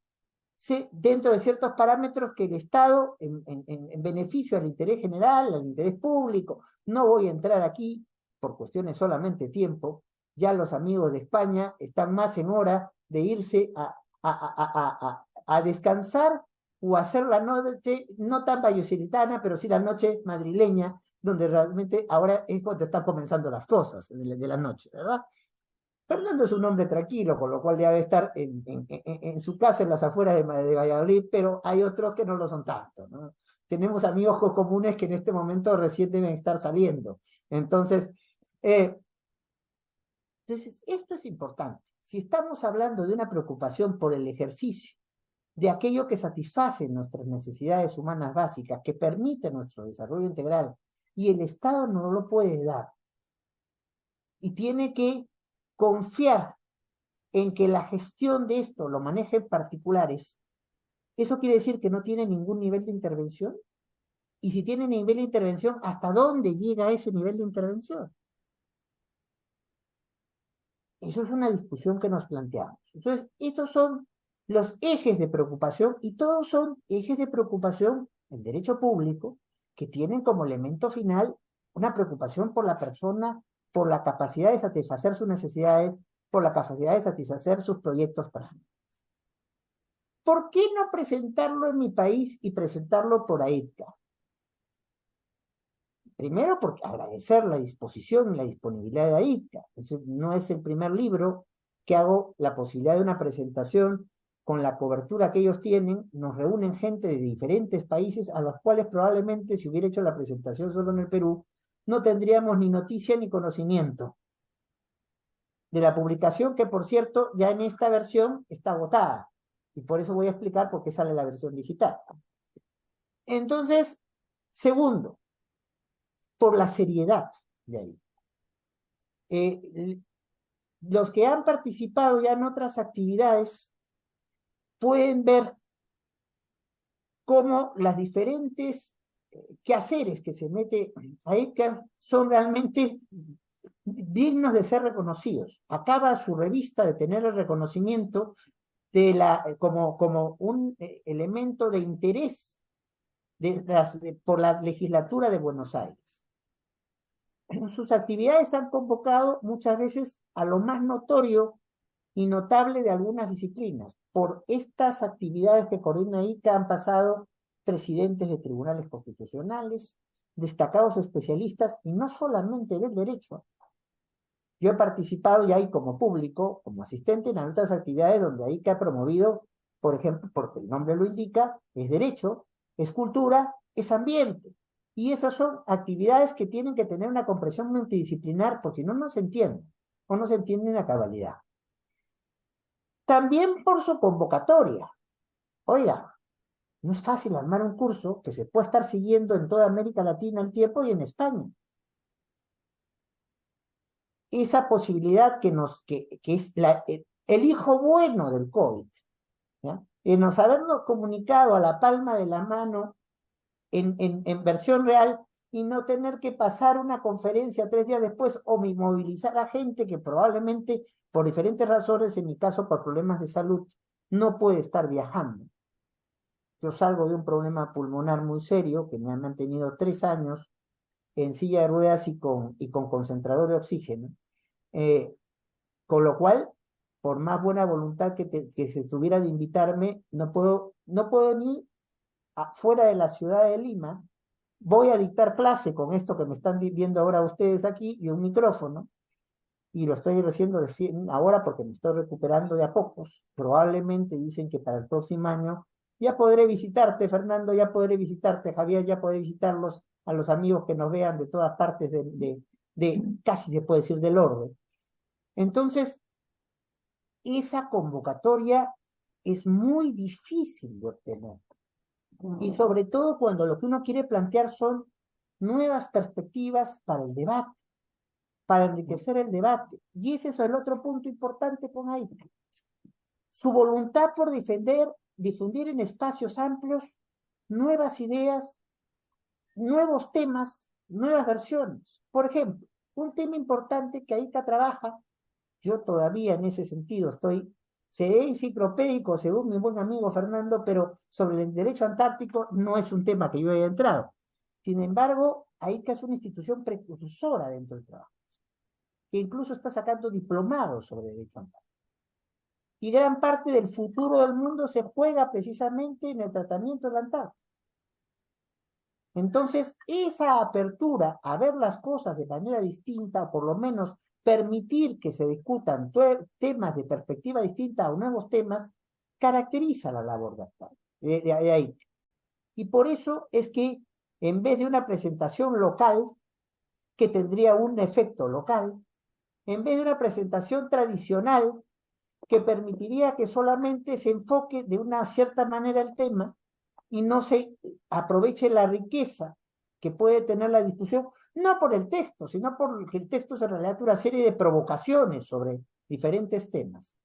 dentro de ciertos parámetros que el Estado, en beneficio al interés general, al interés público, no voy a entrar aquí por cuestiones solamente de tiempo, ya los amigos de España están más en hora de irse a descansar o hacer la noche, no tan vallisoletana, pero sí la noche madrileña, donde realmente ahora es cuando están comenzando las cosas de la noche, ¿verdad? Fernando es un hombre tranquilo, con lo cual debe estar en su casa en las afueras de Valladolid, pero hay otros que no lo son tanto, ¿no? Tenemos amigos comunes que en este momento recién deben estar saliendo. Entonces, esto es importante. Si estamos hablando de una preocupación por el ejercicio de aquello que satisface nuestras necesidades humanas básicas, que permite nuestro desarrollo integral, y el Estado no lo puede dar, y tiene que confiar en que la gestión de esto lo manejen particulares, ¿eso quiere decir que no tiene ningún nivel de intervención? Y si tiene nivel de intervención, ¿hasta dónde llega ese nivel de intervención? Eso es una discusión que nos planteamos. Entonces, estos son los ejes de preocupación, y todos son ejes de preocupación en derecho público que tienen como elemento final una preocupación por la persona, por la capacidad de satisfacer sus necesidades, por la capacidad de satisfacer sus proyectos personales. ¿Por qué no presentarlo en mi país y presentarlo por AIDCA? Primero, porque agradecer la disposición y la disponibilidad de AIDCA. Entonces, no es el primer libro que hago la posibilidad de una presentación con la cobertura que ellos tienen. Nos reúnen gente de diferentes países a los cuales probablemente, si hubiera hecho la presentación solo en el Perú, no tendríamos ni noticia ni conocimiento de la publicación, que por cierto ya en esta versión está agotada, y por eso voy a explicar por qué sale la versión digital. Entonces, segundo, por la seriedad de ahí. Los que han participado ya en otras actividades pueden ver cómo las diferentes quehaceres que se mete ahí son realmente dignos de ser reconocidos. Acaba su revista de tener el reconocimiento como un elemento de interés por la legislatura de Buenos Aires. Sus actividades han convocado muchas veces a lo más notorio y notable de algunas disciplinas. Por estas actividades que coordina ICA han pasado presidentes de tribunales constitucionales, destacados especialistas, y no solamente del derecho. Yo he participado ya ahí como público, como asistente, en otras actividades donde ICA ha promovido, por ejemplo, porque el nombre lo indica, es derecho, es cultura, es ambiente. Y esas son actividades que tienen que tener una comprensión multidisciplinar, porque no se entienden, o no se entienden a cabalidad. También por su convocatoria. Oiga, no es fácil armar un curso que se pueda estar siguiendo en toda América Latina al tiempo y en España. Esa posibilidad que es el hijo bueno del COVID, ¿ya? En nos habernos comunicado a la palma de la mano en versión real, y no tener que pasar una conferencia 3 días después o movilizar a gente que probablemente por diferentes razones, en mi caso por problemas de salud, no puede estar viajando. Yo salgo de un problema pulmonar muy serio que me ha mantenido 3 años en silla de ruedas y con concentrador de oxígeno, con lo cual, por más buena voluntad que se tuviera de invitarme, no puedo ni fuera de la ciudad de Lima. Voy a dictar clase con esto que me están viendo ahora ustedes aquí y un micrófono, y lo estoy recién ahora porque me estoy recuperando de a pocos. Probablemente dicen que para el próximo año ya podré visitarte, Fernando, ya podré visitarte, Javier, ya podré visitarlos, a los amigos que nos vean de todas partes casi se puede decir del orbe. Entonces, esa convocatoria es muy difícil de obtener. Y sobre todo cuando lo que uno quiere plantear son nuevas perspectivas para el debate, para enriquecer el debate. Y ese es el otro punto importante con AIDCA. Su voluntad por difundir en espacios amplios nuevas ideas, nuevos temas, nuevas versiones. Por ejemplo, un tema importante que AIDCA trabaja, yo todavía en ese sentido estoy seré enciclopédico según mi buen amigo Fernando, pero sobre el derecho antártico no es un tema que yo haya entrado. Sin embargo, AICA es una institución precursora dentro del trabajo, que incluso está sacando diplomados sobre derecho antártico. Y gran parte del futuro del mundo se juega precisamente en el tratamiento del Antártico. Entonces, esa apertura a ver las cosas de manera distinta, o por lo menos permitir que se discutan temas de perspectiva distinta o nuevos temas, caracteriza la labor de AICA. Y por eso es que en vez de una presentación local, que tendría un efecto local, en vez de una presentación tradicional, que permitiría que solamente se enfoque de una cierta manera el tema y no se aproveche la riqueza que puede tener la discusión, no por el texto, sino porque el texto se relata una serie de provocaciones sobre diferentes temas.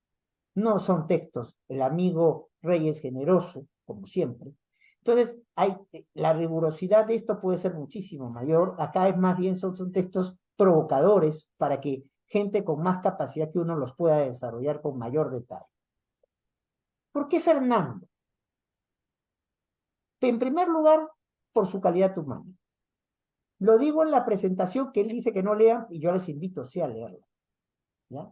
No son textos, el amigo Rey es generoso, como siempre. Entonces, la rigurosidad de esto puede ser muchísimo mayor. Acá es más bien son textos provocadores para que gente con más capacidad que uno los pueda desarrollar con mayor detalle. ¿Por qué Fernando? En primer lugar, por su calidad humana. Lo digo en la presentación que él dice que no lean, y yo les invito sí a leerla. ¿Ya?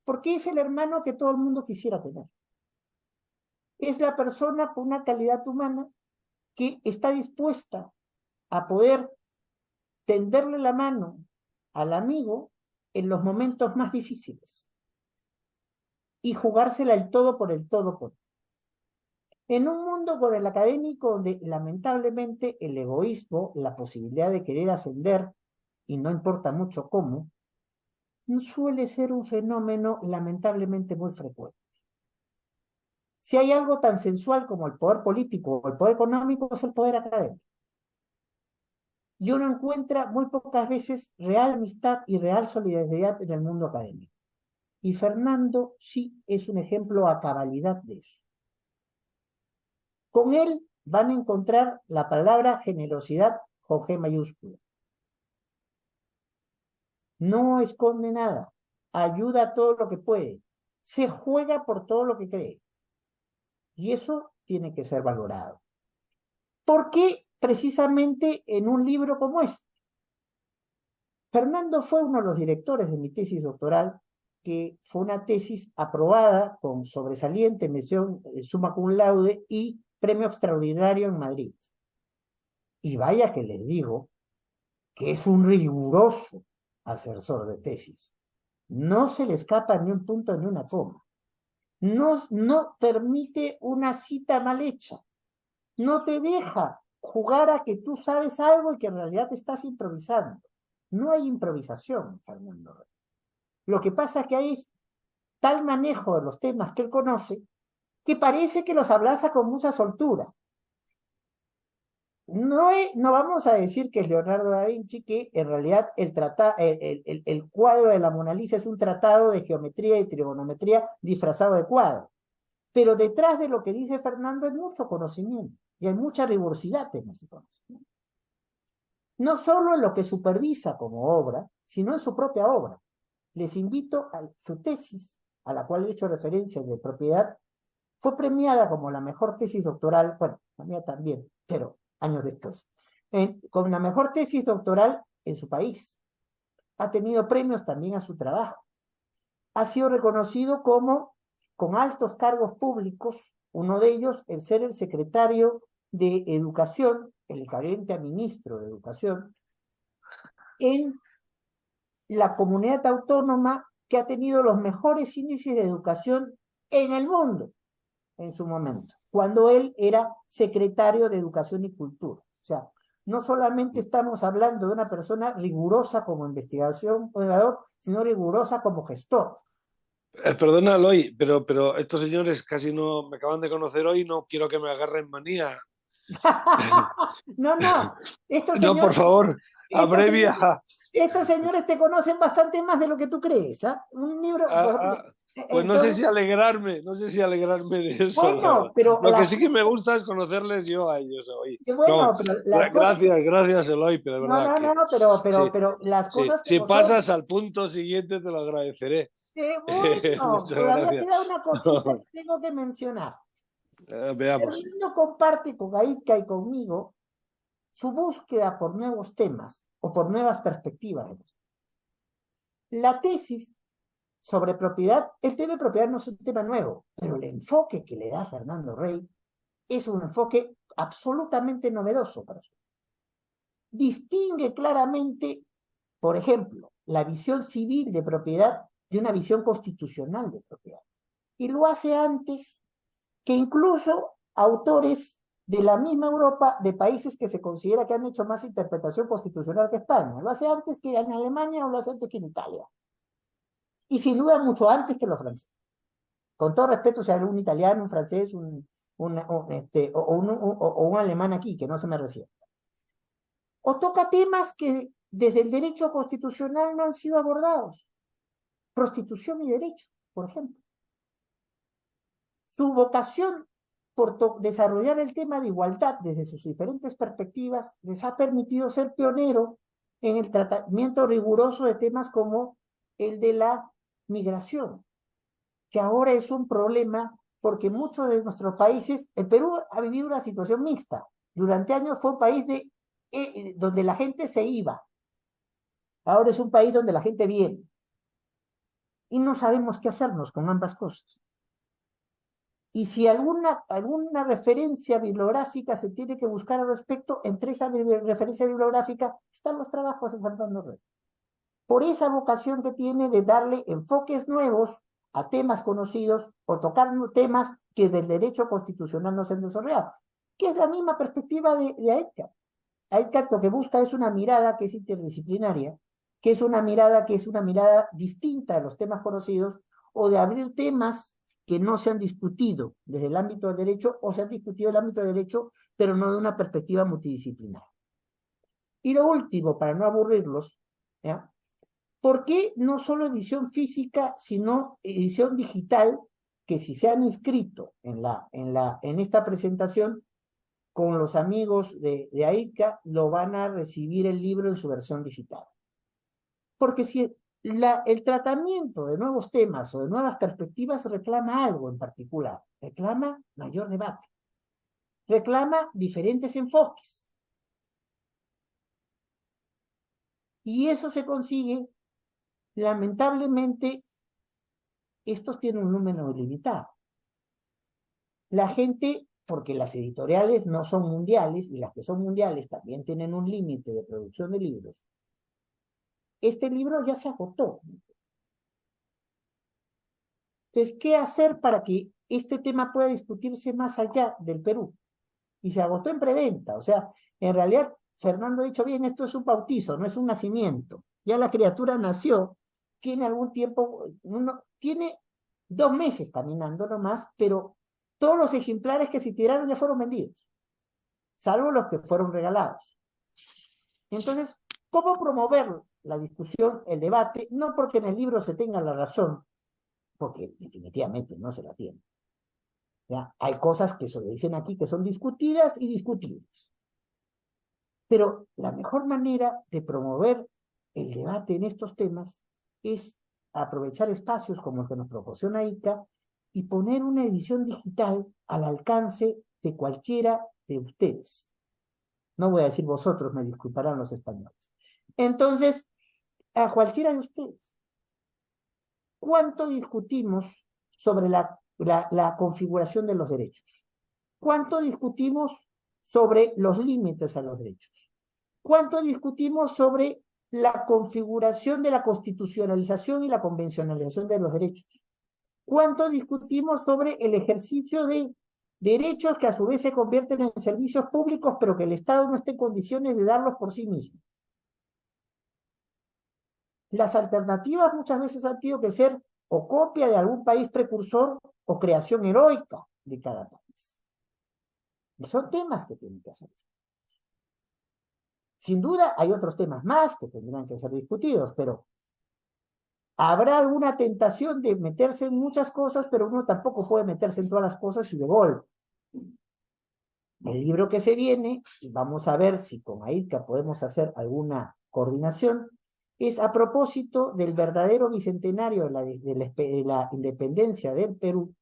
Porque es el hermano que todo el mundo quisiera tener. Es la persona con una calidad humana que está dispuesta a poder tenderle la mano al amigo en los momentos más difíciles y jugársela el todo por el todo por. En un mundo con el académico donde lamentablemente el egoísmo, la posibilidad de querer ascender, y no importa mucho cómo, suele ser un fenómeno lamentablemente muy frecuente. Si hay algo tan sensual como el poder político o el poder económico, es el poder académico. Y uno encuentra muy pocas veces real amistad y real solidaridad en el mundo académico. Y Fernando sí es un ejemplo a cabalidad de eso. Con él van a encontrar la palabra generosidad con G mayúscula. No esconde nada, ayuda todo lo que puede, se juega por todo lo que cree. Y eso tiene que ser valorado. ¿Por qué precisamente en un libro como este? Fernando fue uno de los directores de mi tesis doctoral, que fue una tesis aprobada con sobresaliente, mención summa cum laude y premio extraordinario en Madrid. Y vaya que les digo que es un riguroso asesor de tesis. No se le escapa ni un punto ni una coma. No permite una cita mal hecha. No te deja jugar a que tú sabes algo y que en realidad te estás improvisando. No hay improvisación, Fernando Rey. Lo que pasa es que hay tal manejo de los temas que él conoce que parece que los abraza con mucha soltura. No vamos a decir que es Leonardo da Vinci, que en realidad el cuadro de la Mona Lisa es un tratado de geometría y trigonometría disfrazado de cuadro. Pero detrás de lo que dice Fernando hay mucho conocimiento y hay mucha rigurosidad en ese conocimiento. No solo en lo que supervisa como obra, sino en su propia obra. Les invito a su tesis, a la cual he hecho referencia de propiedad, fue premiada como la mejor tesis doctoral, bueno, la mía también, pero años después, con la mejor tesis doctoral en su país. Ha tenido premios también a su trabajo. Ha sido reconocido como, con altos cargos públicos, uno de ellos el ser el secretario de Educación, el equivalente a ministro de Educación, en la comunidad autónoma que ha tenido los mejores índices de educación en el mundo en su momento, cuando él era secretario de Educación y Cultura. O sea, no solamente estamos hablando de una persona rigurosa como investigador, sino rigurosa como gestor. Perdona, Eloy, pero estos señores casi no me acaban de conocer hoy, no quiero que me agarren manía. No, estos No, por señores, favor, abrevia. estos señores te conocen bastante más de lo que tú crees, ¿ah? Un libro, Pues no sé si alegrarme de eso. bueno, pero lo que sí que me gusta es conocerles yo a ellos hoy. Bueno, No, pero las cosas... gracias, Eloy, pero de verdad No, pero las cosas que si nosotros... pasas al punto siguiente te lo agradeceré. Bueno, Muchas todavía gracias. queda una cosita que tengo que mencionar. Veamos. Fernando comparte con Gaitca y conmigo su búsqueda por nuevos temas o por nuevas perspectivas. La tesis sobre propiedad, el tema de propiedad no es un tema nuevo, pero el enfoque que le da Fernando Rey es un enfoque absolutamente novedoso para su. Distingue claramente, por ejemplo, la visión civil de propiedad de una visión constitucional de propiedad. Y lo hace antes que incluso autores de la misma Europa, de países que se considera que han hecho más interpretación constitucional que España. Lo hace antes que en Alemania o lo hace antes que en Italia. Y sin duda mucho antes que los franceses. Con todo respeto, si hay un italiano, un francés, un alemán aquí, que no se me resienta. O toca temas que desde el derecho constitucional no han sido abordados. Prostitución y derecho, por ejemplo. Su vocación por desarrollar el tema de igualdad desde sus diferentes perspectivas les ha permitido ser pionero en el tratamiento riguroso de temas como el de la migración, que ahora es un problema porque muchos de nuestros países, el Perú ha vivido una situación mixta. Durante años fue un país donde la gente se iba. Ahora es un país donde la gente viene. Y no sabemos qué hacernos con ambas cosas. Y si alguna referencia bibliográfica se tiene que buscar al respecto, entre esa referencia bibliográfica están los trabajos de Fernando Rey. Por esa vocación que tiene de darle enfoques nuevos a temas conocidos o tocar temas que del derecho constitucional no se han desarrollado, que es la misma perspectiva de AETCA. AETCA lo que busca es una mirada que es interdisciplinaria, que es una mirada distinta de los temas conocidos o de abrir temas que no se han discutido desde el ámbito del derecho o se han discutido en el ámbito del derecho, pero no de una perspectiva multidisciplinaria. Y lo último, para no aburrirlos, ¿ya? ¿Por qué no solo edición física, sino edición digital? Que si se han inscrito en esta presentación con los amigos de AICA, lo van a recibir el libro en su versión digital. Porque si el tratamiento de nuevos temas o de nuevas perspectivas reclama algo en particular, reclama mayor debate, reclama diferentes enfoques. Y eso se consigue, lamentablemente, estos tienen un número limitado. La gente, porque las editoriales no son mundiales, y las que son mundiales también tienen un límite de producción de libros, este libro ya se agotó. Entonces, ¿qué hacer para que este tema pueda discutirse más allá del Perú? Y se agotó en preventa. O sea, en realidad, Fernando ha dicho bien, esto es un bautizo, no es un nacimiento. Ya la criatura nació, tiene algún tiempo, tiene 2 meses caminando nomás, pero todos los ejemplares que se tiraron ya fueron vendidos, salvo los que fueron regalados. Entonces, ¿cómo promover la discusión, el debate? No porque en el libro se tenga la razón, porque definitivamente no se la tiene. ¿Ya? Hay cosas que se dicen aquí que son discutidas y discutibles. Pero la mejor manera de promover el debate en estos temas es aprovechar espacios como el que nos proporciona ICA y poner una edición digital al alcance de cualquiera de ustedes. No voy a decir vosotros, me disculparán los españoles. Entonces, a cualquiera de ustedes. ¿Cuánto discutimos sobre la configuración de los derechos? ¿Cuánto discutimos sobre los límites a los derechos? ¿Cuánto discutimos sobre la configuración de la constitucionalización y la convencionalización de los derechos? ¿Cuánto discutimos sobre el ejercicio de derechos que a su vez se convierten en servicios públicos, pero que el Estado no esté en condiciones de darlos por sí mismo? Las alternativas muchas veces han tenido que ser o copia de algún país precursor o creación heroica de cada país. Y son temas que tienen que hacer. Sin duda hay otros temas más que tendrán que ser discutidos, pero habrá alguna tentación de meterse en muchas cosas, pero uno tampoco puede meterse en todas las cosas y de golpe. El libro que se viene, y vamos a ver si con AICA podemos hacer alguna coordinación, es a propósito del verdadero bicentenario de la independencia del Perú,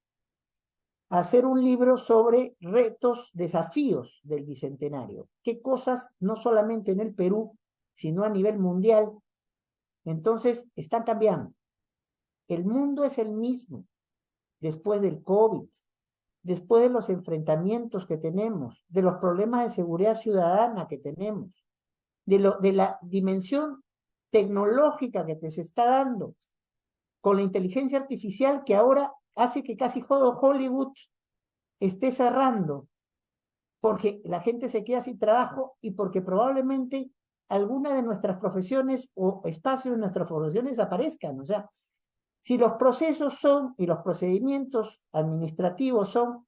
hacer un libro sobre retos, desafíos del bicentenario. ¿Qué cosas, no solamente en el Perú, sino a nivel mundial? Entonces, están cambiando. El mundo es el mismo después del COVID, después de los enfrentamientos que tenemos, de los problemas de seguridad ciudadana que tenemos, de la dimensión tecnológica que se está dando, con la inteligencia artificial que ahora hace que casi todo Hollywood esté cerrando, porque la gente se queda sin trabajo y porque probablemente alguna de nuestras profesiones o espacios de nuestras profesiones desaparezcan. O sea, si los procesos son y los procedimientos administrativos son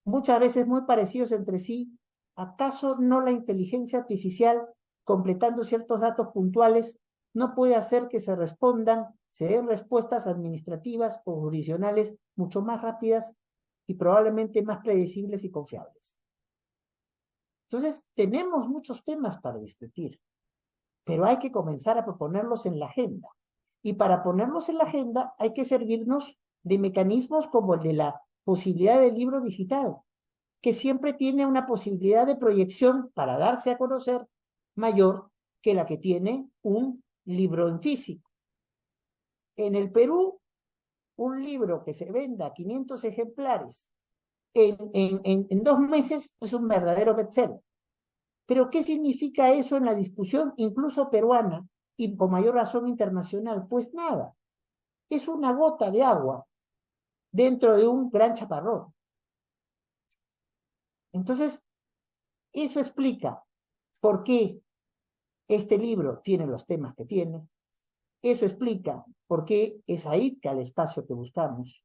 muchas veces muy parecidos entre sí, ¿acaso no la inteligencia artificial, completando ciertos datos puntuales, no puede hacer que se den respuestas administrativas o jurisdiccionales mucho más rápidas y probablemente más predecibles y confiables? Entonces, tenemos muchos temas para discutir, pero hay que comenzar a proponerlos en la agenda. Y para ponerlos en la agenda hay que servirnos de mecanismos como el de la posibilidad del libro digital, que siempre tiene una posibilidad de proyección para darse a conocer mayor que la que tiene un libro en físico. En el Perú, un libro que se venda 500 ejemplares en 2 meses es un verdadero bestseller. Pero ¿qué significa eso en la discusión incluso peruana y con mayor razón internacional? Pues nada, es una gota de agua dentro de un gran chaparrón. Entonces, eso explica por qué este libro tiene los temas que tiene. Eso explica por qué es AIDCA el espacio que buscamos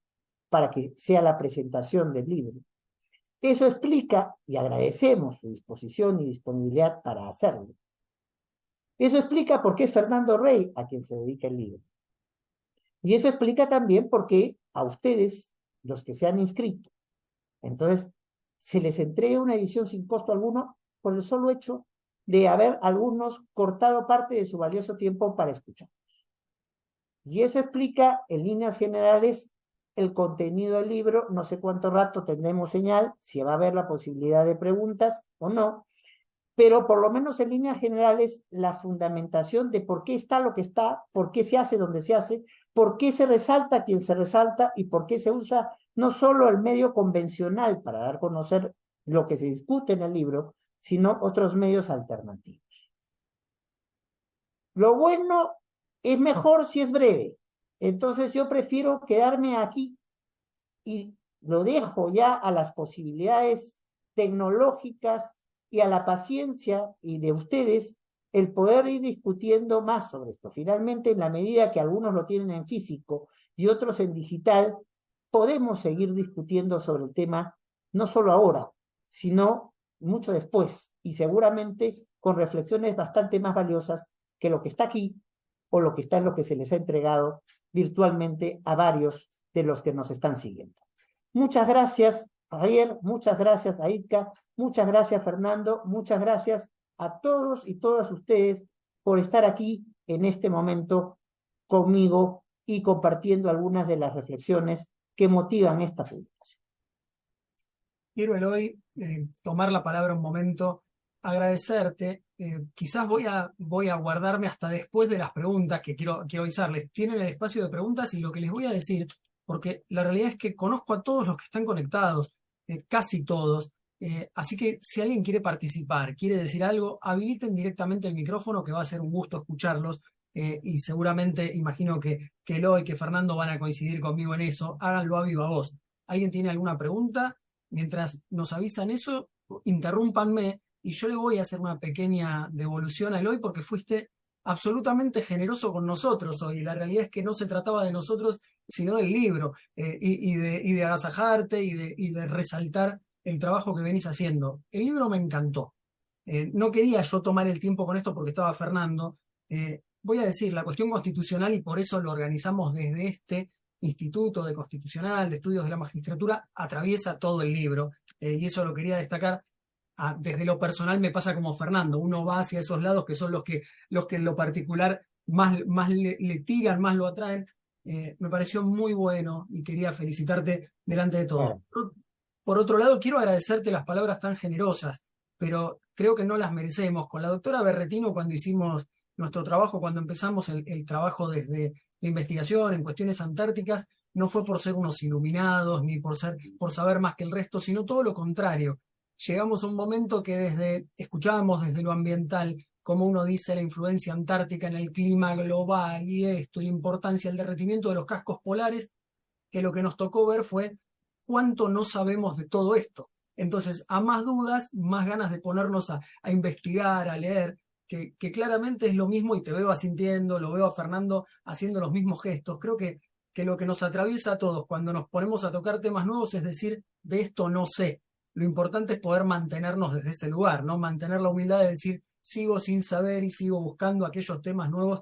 para que sea la presentación del libro. Eso explica, y agradecemos su disposición y disponibilidad para hacerlo. Eso explica por qué es Fernando Rey a quien se dedica el libro. Y eso explica también por qué a ustedes, los que se han inscrito, entonces se les entrega una edición sin costo alguno por el solo hecho de haber algunos cortado parte de su valioso tiempo para escucharnos. Y eso explica, en líneas generales, el contenido del libro. No sé cuánto rato tendremos señal, si va a haber la posibilidad de preguntas o no, pero por lo menos en líneas generales, la fundamentación de por qué está lo que está, por qué se hace donde se hace, por qué se resalta quien se resalta y por qué se usa no solo el medio convencional para dar a conocer lo que se discute en el libro, sino otros medios alternativos. Lo bueno es mejor si es breve. Entonces yo prefiero quedarme aquí y lo dejo ya a las posibilidades tecnológicas y a la paciencia y de ustedes el poder ir discutiendo más sobre esto. Finalmente, en la medida que algunos lo tienen en físico y otros en digital, podemos seguir discutiendo sobre el tema, no solo ahora, sino mucho después, y seguramente con reflexiones bastante más valiosas que lo que está aquí o lo que está en lo que se les ha entregado virtualmente a varios de los que nos están siguiendo. Muchas gracias, Javier, muchas gracias, Aidka, muchas gracias, Fernando, muchas gracias a todos y todas ustedes por estar aquí en este momento conmigo y compartiendo algunas de las reflexiones que motivan esta publicación. Quiero, Eloy, tomar la palabra un momento, agradecerte. Quizás voy a guardarme hasta después de las preguntas que quiero avisarles. Tienen el espacio de preguntas y lo que les voy a decir, porque la realidad es que conozco a todos los que están conectados, casi todos, así que si alguien quiere participar, quiere decir algo, habiliten directamente el micrófono, que va a ser un gusto escucharlos, y seguramente imagino que Eloy, que Fernando van a coincidir conmigo en eso. Háganlo a viva voz. ¿Alguien tiene alguna pregunta? Mientras nos avisan eso, interrúmpanme y yo le voy a hacer una pequeña devolución a Eloy porque fuiste absolutamente generoso con nosotros hoy. La realidad es que no se trataba de nosotros, sino del libro, y de agasajarte y de resaltar el trabajo que venís haciendo. El libro me encantó. No quería yo tomar el tiempo con esto porque estaba Fernando. Voy a decir, la cuestión constitucional, y por eso lo organizamos desde este Instituto de Constitucional, de Estudios de la Magistratura, atraviesa todo el libro, y eso lo quería destacar. Desde lo personal me pasa como Fernando, uno va hacia esos lados que son los que en lo particular más le tiran, más lo atraen. Me pareció muy bueno y quería felicitarte delante de todos. Claro. Por otro lado, quiero agradecerte las palabras tan generosas, pero creo que no las merecemos. Con la doctora Berretino, cuando hicimos nuestro trabajo, cuando empezamos el trabajo desde la investigación en cuestiones antárticas, no fue por ser unos iluminados ni por saber más que el resto, sino todo lo contrario. Llegamos a un momento que escuchábamos desde lo ambiental, como uno dice, la influencia antártica en el clima global y esto, y la importancia del derretimiento de los cascos polares, que lo que nos tocó ver fue cuánto no sabemos de todo esto. Entonces, a más dudas, más ganas de ponernos a investigar, a leer, que claramente es lo mismo y te veo asintiendo, lo veo a Fernando haciendo los mismos gestos. Creo que lo que nos atraviesa a todos cuando nos ponemos a tocar temas nuevos es decir, de esto no sé. Lo importante es poder mantenernos desde ese lugar, ¿no? Mantener la humildad de decir, sigo sin saber y sigo buscando aquellos temas nuevos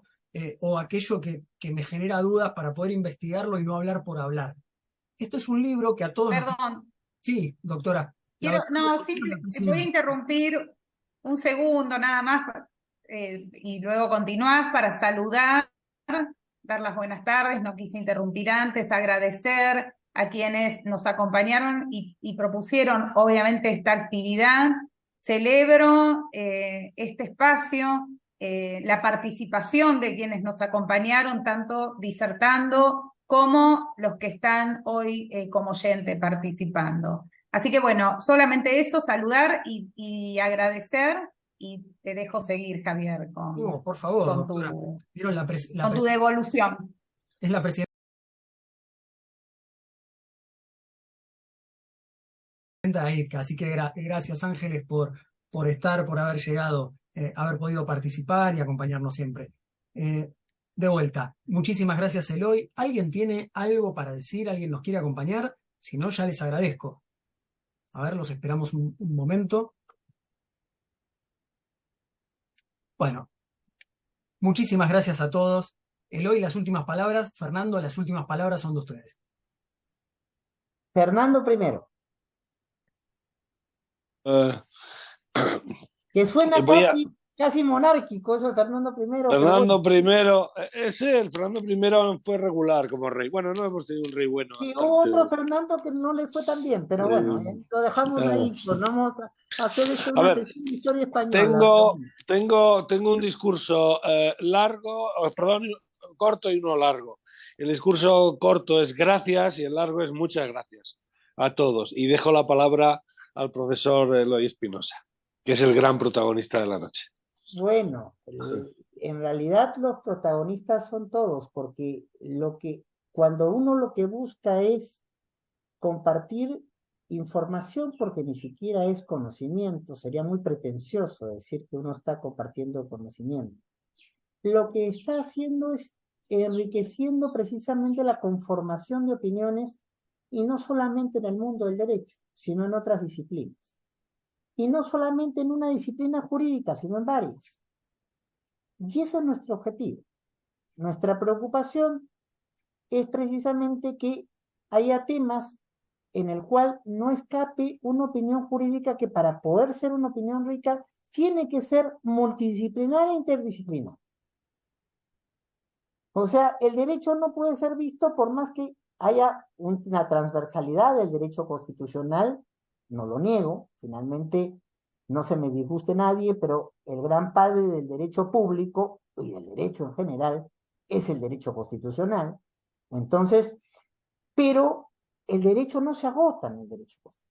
o aquello que me genera dudas para poder investigarlo y no hablar por hablar. Este es un libro que a todos nos... Perdón, Sí, doctora. no, voy a interrumpir un segundo nada más y luego continuar para saludar, dar las buenas tardes, no quise interrumpir antes, agradecer a quienes nos acompañaron y propusieron obviamente esta actividad. Celebro este espacio, la participación de quienes nos acompañaron, tanto disertando como los que están hoy como oyente participando. Así que bueno, solamente eso, saludar y agradecer, y te dejo seguir, Javier, por favor, con doctora. tu, Vieron con tu devolución. Es la presidenta de ITCA, así que gracias Ángeles por estar, por haber llegado, haber podido participar y acompañarnos siempre. De vuelta, muchísimas gracias Eloy. ¿Alguien tiene algo para decir? ¿Alguien nos quiere acompañar? Si no, ya les agradezco. A ver, los esperamos un momento. Bueno, muchísimas gracias a todos. Eloy, las últimas palabras. Fernando, las últimas palabras son de ustedes. Fernando primero. Eh, Que suena voy a, casi monárquico eso de Fernando primero, pero Fernando bueno. el Fernando I fue regular como rey. Bueno, no hemos tenido un rey bueno Sí, hasta hubo otro antes. Fernando que no le fue tan bien, pero bueno, lo dejamos ahí, pues no vamos a hacer esto A una ver, sesión de historia española. Pero bueno. tengo un discurso largo, perdón, corto y uno largo. El discurso corto es gracias y el largo es muchas gracias a todos. Y dejo la palabra al profesor Eloy Espinosa, que es el gran protagonista de la noche. Bueno, en realidad los protagonistas son todos, porque cuando uno lo que busca es compartir información, porque ni siquiera es conocimiento, sería muy pretencioso decir que uno está compartiendo conocimiento. Lo que está haciendo es enriqueciendo precisamente la conformación de opiniones, y no solamente en el mundo del derecho, sino en otras disciplinas. Y no solamente en una disciplina jurídica, sino en varias. Y ese es nuestro objetivo. Nuestra preocupación es precisamente que haya temas en el cual no escape una opinión jurídica que, para poder ser una opinión rica, tiene que ser multidisciplinar e interdisciplinar. O sea, el derecho no puede ser visto, por más que haya una transversalidad del derecho constitucional, no lo niego, finalmente no se me disguste nadie, pero el gran padre del derecho público y del derecho en general es el derecho constitucional. Entonces, pero el derecho no se agota en el derecho constitucional.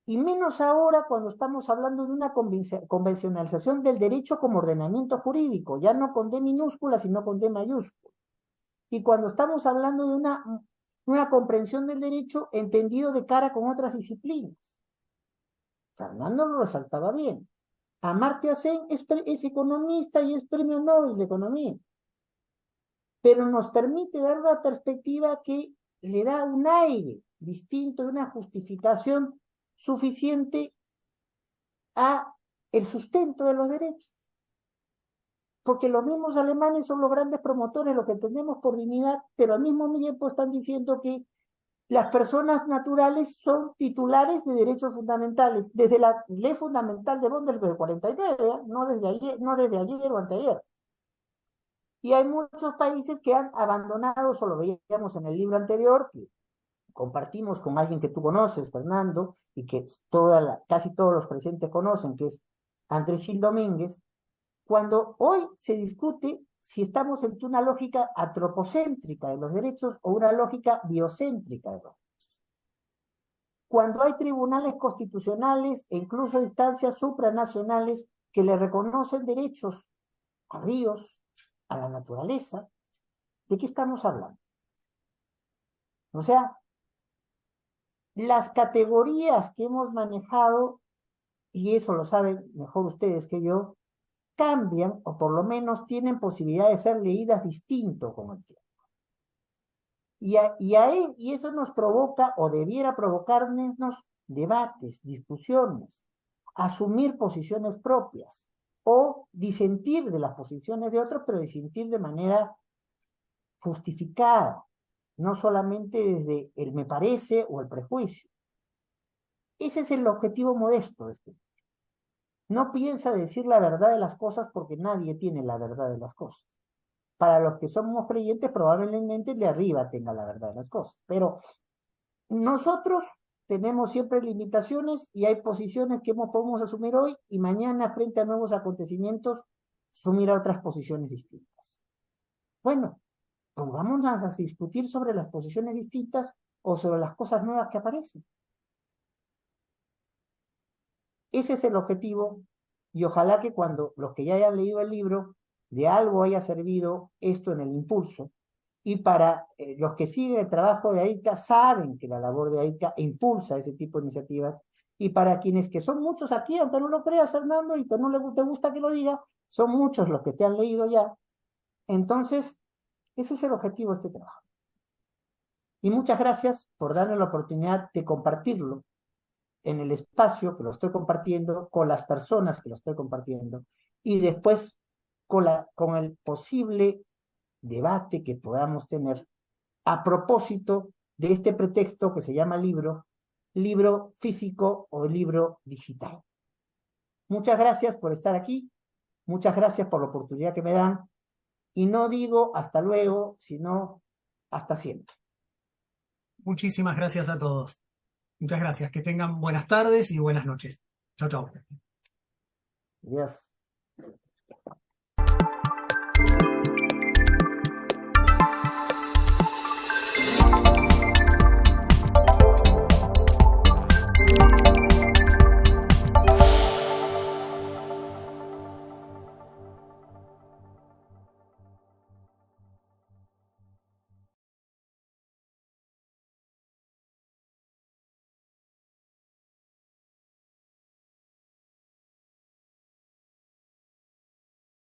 Y menos ahora cuando estamos hablando de una convencionalización del derecho como ordenamiento jurídico, ya no con D minúscula, sino con D mayúscula. Y cuando estamos hablando de una comprensión del derecho entendido de cara con otras disciplinas. Fernando lo resaltaba bien. Amartya Sen es economista y es premio Nobel de Economía. Pero nos permite dar una perspectiva que le da un aire distinto y una justificación suficiente a el sustento de los derechos. Porque los mismos alemanes son los grandes promotores, lo que entendemos por dignidad, pero al mismo tiempo están diciendo que las personas naturales son titulares de derechos fundamentales, desde la ley fundamental de Bonn del 49, no desde ayer o anteayer. Y hay muchos países que han abandonado, eso lo veíamos en el libro anterior, que compartimos con alguien que tú conoces, Fernando, y que casi todos los presentes conocen, que es Andrés Gil Domínguez, cuando hoy se discute si estamos en una lógica antropocéntrica de los derechos o una lógica biocéntrica de los derechos. Cuando hay tribunales constitucionales e incluso instancias supranacionales que le reconocen derechos a ríos, a la naturaleza, ¿de qué estamos hablando? O sea, las categorías que hemos manejado, y eso lo saben mejor ustedes que yo, cambian o por lo menos tienen posibilidad de ser leídas distinto con el tiempo. Y eso nos provoca o debiera provocarnos debates, discusiones, asumir posiciones propias o disentir de las posiciones de otros, pero disentir de manera justificada, no solamente desde el me parece o el prejuicio. Ese es el objetivo modesto de este. No piensa decir la verdad de las cosas porque nadie tiene la verdad de las cosas. Para los que somos creyentes, probablemente el de arriba tenga la verdad de las cosas. Pero nosotros tenemos siempre limitaciones y hay posiciones que podemos asumir hoy y mañana frente a nuevos acontecimientos asumir otras posiciones distintas. Bueno, pues vamos a discutir sobre las posiciones distintas o sobre las cosas nuevas que aparecen. Ese es el objetivo y ojalá que cuando los que ya hayan leído el libro de algo haya servido esto en el impulso y para los que siguen el trabajo de AICA saben que la labor de AICA impulsa ese tipo de iniciativas y para quienes que son muchos aquí, aunque no lo creas Fernando y que no te gusta que lo diga, son muchos los que te han leído ya. Entonces, ese es el objetivo de este trabajo. Y muchas gracias por darme la oportunidad de compartirlo en el espacio que lo estoy compartiendo, con las personas que lo estoy compartiendo, y después con el posible debate que podamos tener a propósito de este pretexto que se llama libro físico o libro digital. Muchas gracias por estar aquí, muchas gracias por la oportunidad que me dan, y no digo hasta luego, sino hasta siempre. Muchísimas gracias a todos. Muchas gracias. Que tengan buenas tardes y buenas noches. Chau, chau. Adiós.